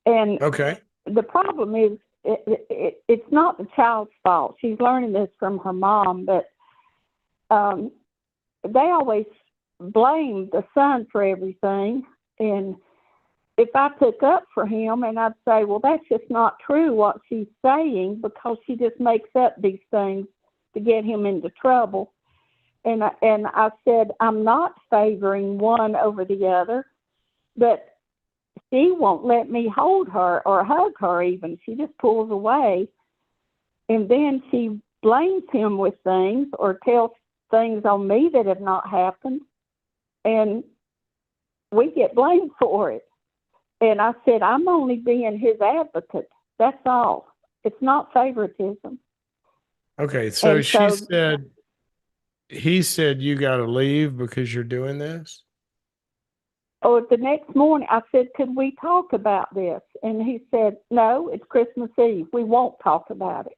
And Okay. the problem is it's not the child's fault. She's learning this from her mom, but they always blame the son for everything. And if I took up for him and I'd say, well, that's just not true what she's saying, because she just makes up these things to get him into trouble. And I said, I'm not favoring one over the other, but she won't let me hold her or hug her even. She just pulls away. And then she blames him with things or tells things on me that have not happened. And we get blamed for it. And I said, I'm only being his advocate. That's all. It's not favoritism. Okay. So And he said, you got to leave because you're doing this? the next morning, I said, could we talk about this? And he said, no, it's Christmas Eve. We won't talk about it.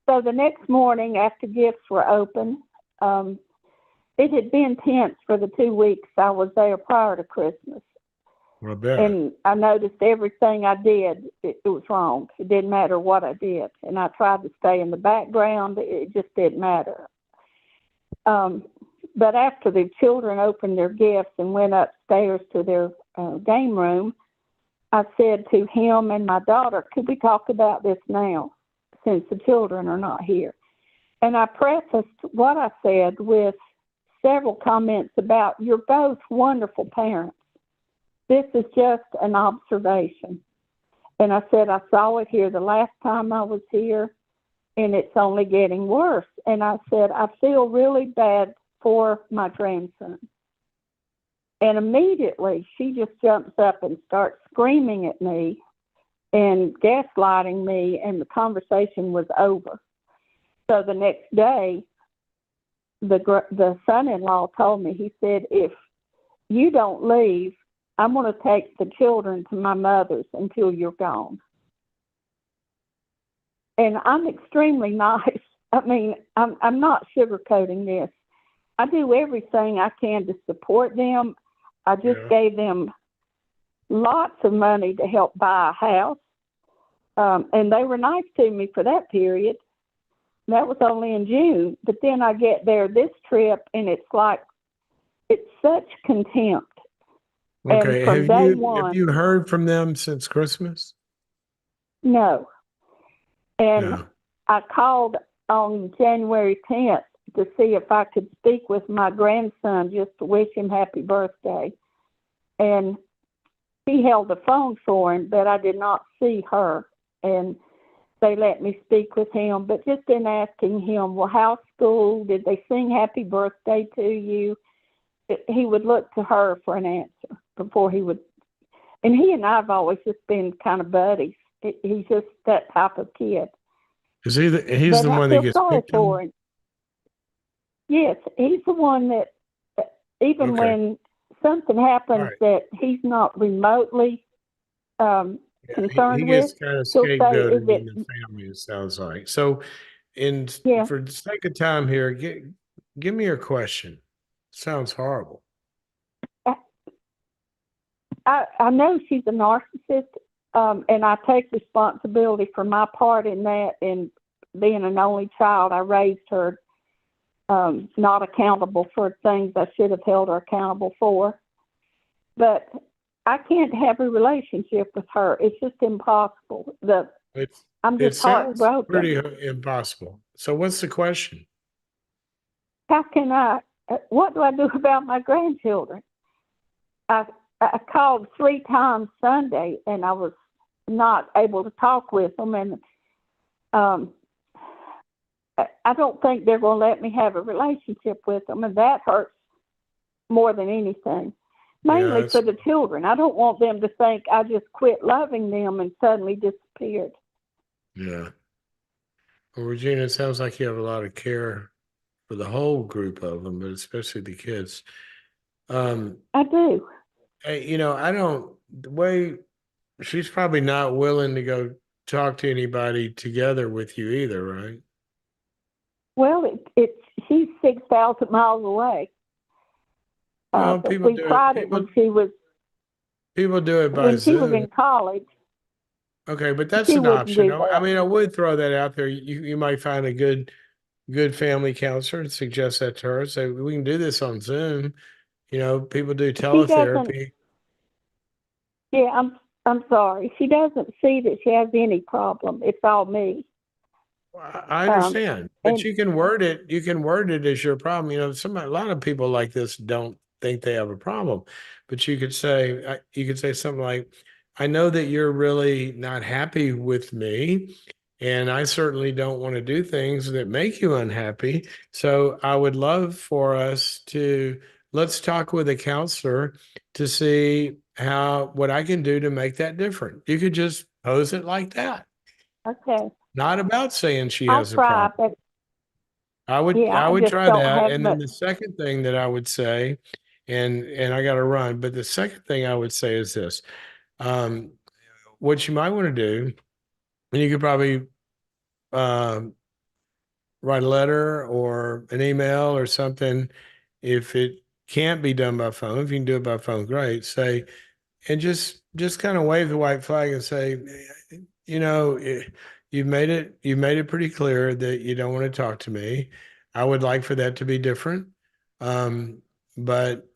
So the next morning, after gifts were open, it had been tense for the 2 weeks I was there prior to Christmas. I bet. And I noticed everything I did, it was wrong. It didn't matter what I did. And I tried to stay in the background. It just didn't matter. But after the children opened their gifts and went upstairs to their game room, I said to him and my daughter, could we talk about this now since the children are not here? And I prefaced what I said with several comments about, you're both wonderful parents. This is just an observation. And I said, I saw it here the last time I was here, and it's only getting worse. And I said, I feel really bad for my grandson. And immediately she just jumps up and starts screaming at me and gaslighting me, and the conversation was over. So the next day, the son-in-law told me, he said, if you don't leave, I'm going to take the children to my mother's until you're gone. And I'm extremely nice. I mean, I'm not sugarcoating this. I do everything I can to support them. I just gave them lots of money to help buy a house. And they were nice to me for that period. That was only in June. But then I get there this trip, and it's like, it's such contempt. Okay. And from day one, have you heard from them since Christmas? no. And No. I called on January 10th to see if I could speak with my grandson just to wish him happy birthday. And he held the phone for him, but I did not see her. And they let me speak with him, but just in asking him, well, how's school? Did they sing happy birthday to you? He would look to her for an answer before he would. And he and I have always just been kind of buddies. He's just that type of kid. Is he's But the I one that feel gets sorry picked for on? him. Yes, he's the one that even Okay. when something happens Right. that he's not remotely Yeah, he concerned with, gets kind of he'll say, "Is scapegoated in it?" the family, it sounds like. So, Yeah, for the sake of time here, give me your question. Sounds horrible. I know she's a narcissist, and I take responsibility for my part in that. And being an only child, I raised her not accountable for things I should have held her accountable for. But I can't have a relationship with her. It's just impossible. I'm It just sounds heartbroken. pretty impossible. So, what's the question? How can what do I do about my grandchildren? I called 3 times Sunday, and I was not able to talk with them. And I don't think they're going to let me have a relationship with them, and that hurts more than anything. Mainly for the children. I don't want them to think I just quit loving them and suddenly disappeared. Yeah. Well, Regina, it sounds like you have a lot of care for the whole group of them, but especially the kids. I do. I don't, the way she's probably not willing to go talk to anybody together with you either, right? Well, she's 6,000 miles away. Well, But we tried it when she was by Zoom. in college. Okay, but that's She an wouldn't option. do I that. mean, I would throw that out there. You might find a good family counselor and suggest that to her. Say we can do this on Zoom. People do She doesn't. teletherapy. Yeah, I'm sorry. She doesn't see that she has any problem. It's all me. I understand, but And you can word it. You can word it as your problem. A lot of people like this don't think they have a problem, but you could say something like, "I know that you're really not happy with me, and I certainly don't want to do things that make you unhappy. So I would love for us to let's talk with a counselor to see what I can do to make that different." You could just pose it like that. okay, Not about saying she I'll has a try. problem. But I yeah, I would just try don't that. have And then much. the second thing that I would say, and I got to run, but the second thing I would say is this. Um, what you might want to do, and you could probably um, write a letter or an email or something. If it can't be done by phone, if you can do it by phone, great. Say, and just kind of wave the white flag and say, you know, you've made it pretty clear that you don't want to talk to me. I would like for that to be different. But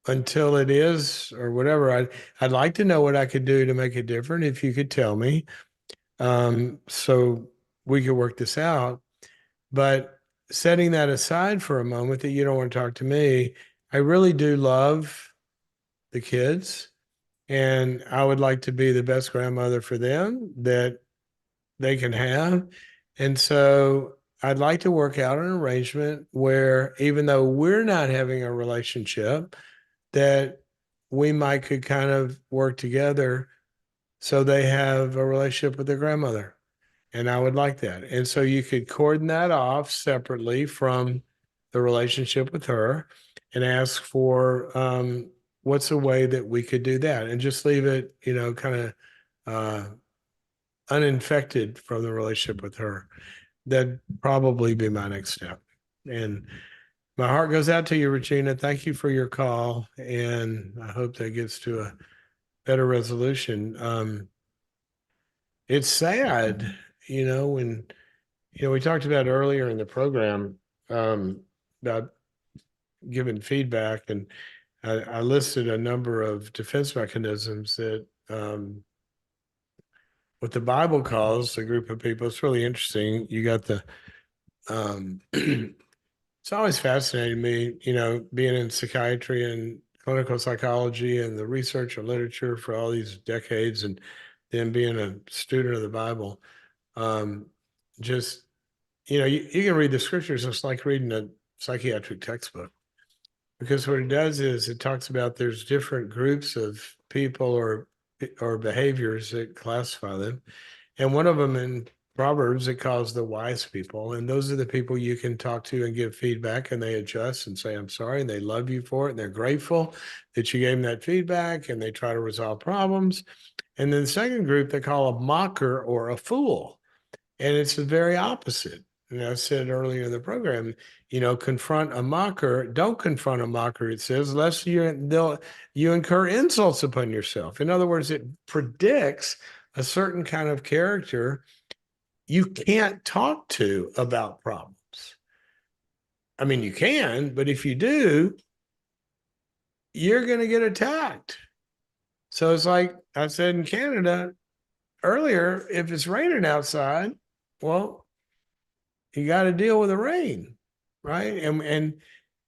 until it is or whatever, I'd like to know what I could do to make it different. If you could tell me, so we could work this out. But setting that aside for a moment that you don't want to talk to me, I really do love the kids, and I would like to be the best grandmother for them that they can have. And so I'd like to work out an arrangement where even though we're not having a relationship, that we might could kind of work together so they have a relationship with their grandmother. And I would like that. And so you could cordon that off separately from the relationship with her and ask for what's a way that we could do that and just leave it, kind of uh, uninfected from the relationship with her. That'd probably be my next step. And my heart goes out to you, Regina. Thank you for your call. And I hope that gets to a better resolution. It's sad, when we talked about earlier in the program about giving feedback, and I listed a number of defense mechanisms that what the Bible calls a group of people. It's really interesting. You got the it's always fascinated me, being in psychiatry and clinical psychology and the research and literature for all these decades, and then being a student of the Bible. Um, just you can read the scriptures. It's like reading a psychiatric textbook, because what it does is it talks about there's different groups of people or behaviors that classify them, and one of them in Proverbs it calls the wise people, and those are the people you can talk to and give feedback, and they adjust and say I'm sorry, and they love you for it, and they're grateful that you gave them that feedback, and they try to resolve problems. And then the second group they call a mocker or a fool, and it's the very opposite. And I said earlier in the program, confront a mocker. Don't confront a mocker, it says, lest you incur insults upon yourself. In other words, it predicts a certain kind of character you can't talk to about problems. I mean, you can, but if you do, you're going to get attacked. So it's like I said in Canada earlier, if it's raining outside, well, you got to deal with the rain, right?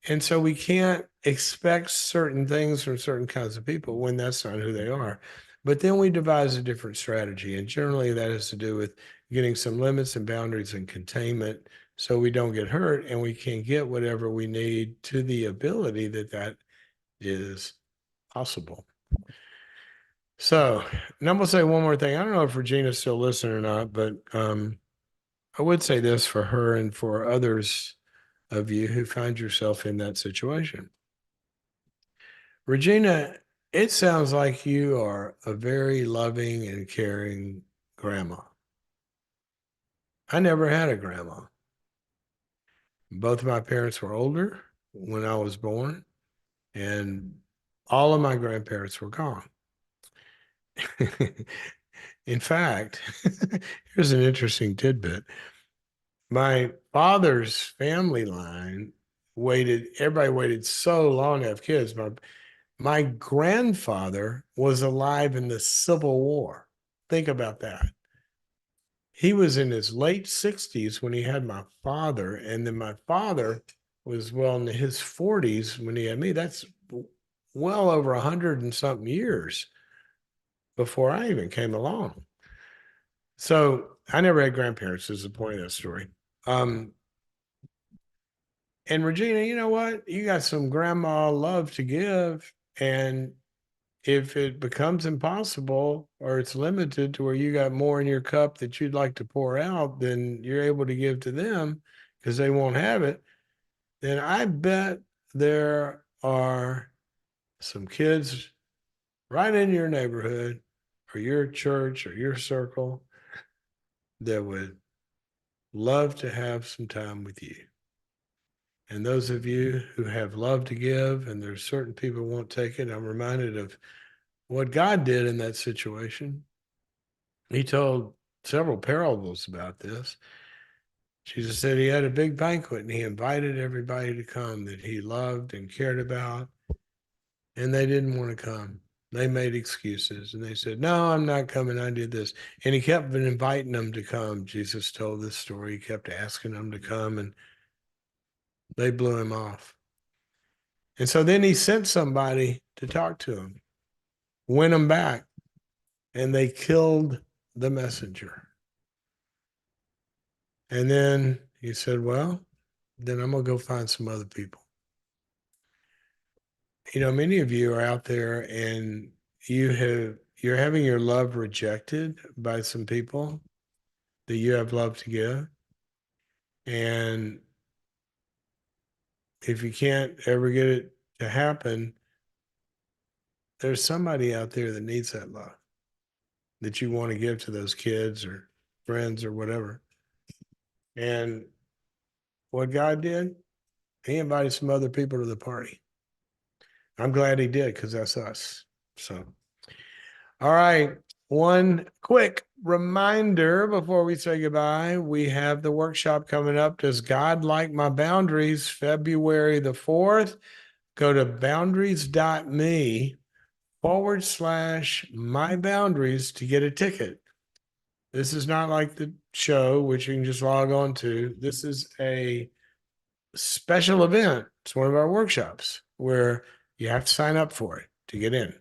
And so we can't expect certain things from certain kinds of people when that's not who they are. But then we devise a different strategy, and generally that has to do with getting some limits and boundaries and containment so we don't get hurt and we can get whatever we need to the ability that is possible. So, and I'm gonna say one more thing. I don't know if Regina's still listening or not, but I would say this for her and for others of you who find yourself in that situation. Regina, it sounds like you are a very loving and caring grandma. I never had a grandma. Both of my parents were older when I was born, and all of my grandparents were gone. In fact, here's an interesting tidbit. My father's family line everybody waited so long to have kids. My grandfather was alive in the Civil War. Think about that. He was in his late 60s when he had my father, and then my father was well in his 40s when he had me. That's well over 100 and something years before I even came along. So I never had grandparents, is the point of that story. And Regina, you know what? You got some grandma love to give. And if it becomes impossible or it's limited to where you got more in your cup that you'd like to pour out than you're able to give to them because they won't have it, then I bet there are some kids right in your neighborhood or your church or your circle that would love to have some time with you. And those of you who have love to give, and there's certain people who won't take it, I'm reminded of what God did in that situation. He told several parables about this. Jesus said he had a big banquet and he invited everybody to come that he loved and cared about, and they didn't want to come. They made excuses and they said, "No, I'm not coming. I did this." And he kept inviting them to come. Jesus told this story. He kept asking them to come, and they blew him off. And so then he sent somebody to talk to him, win them back, and they killed the messenger. And then he said, "Well, then I'm going to go find some other people." You know, many of you are out there and you're having your love rejected by some people that you have love to give. And if you can't ever get it to happen, there's somebody out there that needs that love that you want to give to those kids or friends or whatever. And what God did, he invited some other people to the party. I'm glad he did, because that's us. So, all right. One quick reminder before we say goodbye. We have the workshop coming up. Does God like my boundaries? February the 4th. Go to boundaries.me/my boundaries to get a ticket. This is not like the show, which you can just log on to. This is a special event. It's one of our workshops where you have to sign up for it to get in.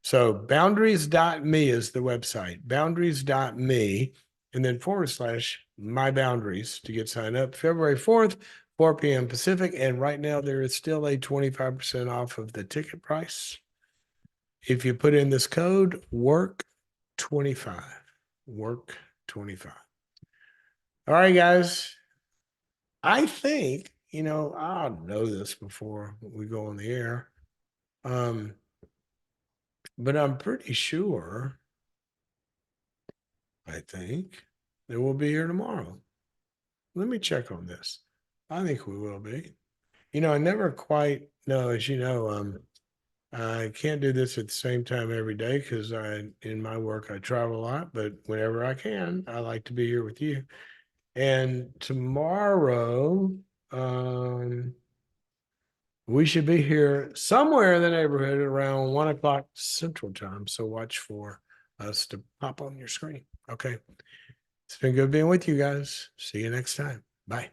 So boundaries.me is the website, boundaries.me, and then /my boundaries to get signed up. February 4th, 4 p.m. Pacific. And right now there is still a 25% off of the ticket price. If you put in this code, WORK25, WORK25. All right, guys. I think, I'll know this before we go on the air. But I'm pretty sure, I think, that we'll be here tomorrow. Let me check on this. I think we will be. I never quite know, as you know, I can't do this at the same time every day because in my work, I travel a lot, but whenever I can, I like to be here with you. And tomorrow, we should be here somewhere in the neighborhood around 1 o'clock Central Time. So watch for us to pop on your screen. Okay. It's been good being with you guys. See you next time. Bye.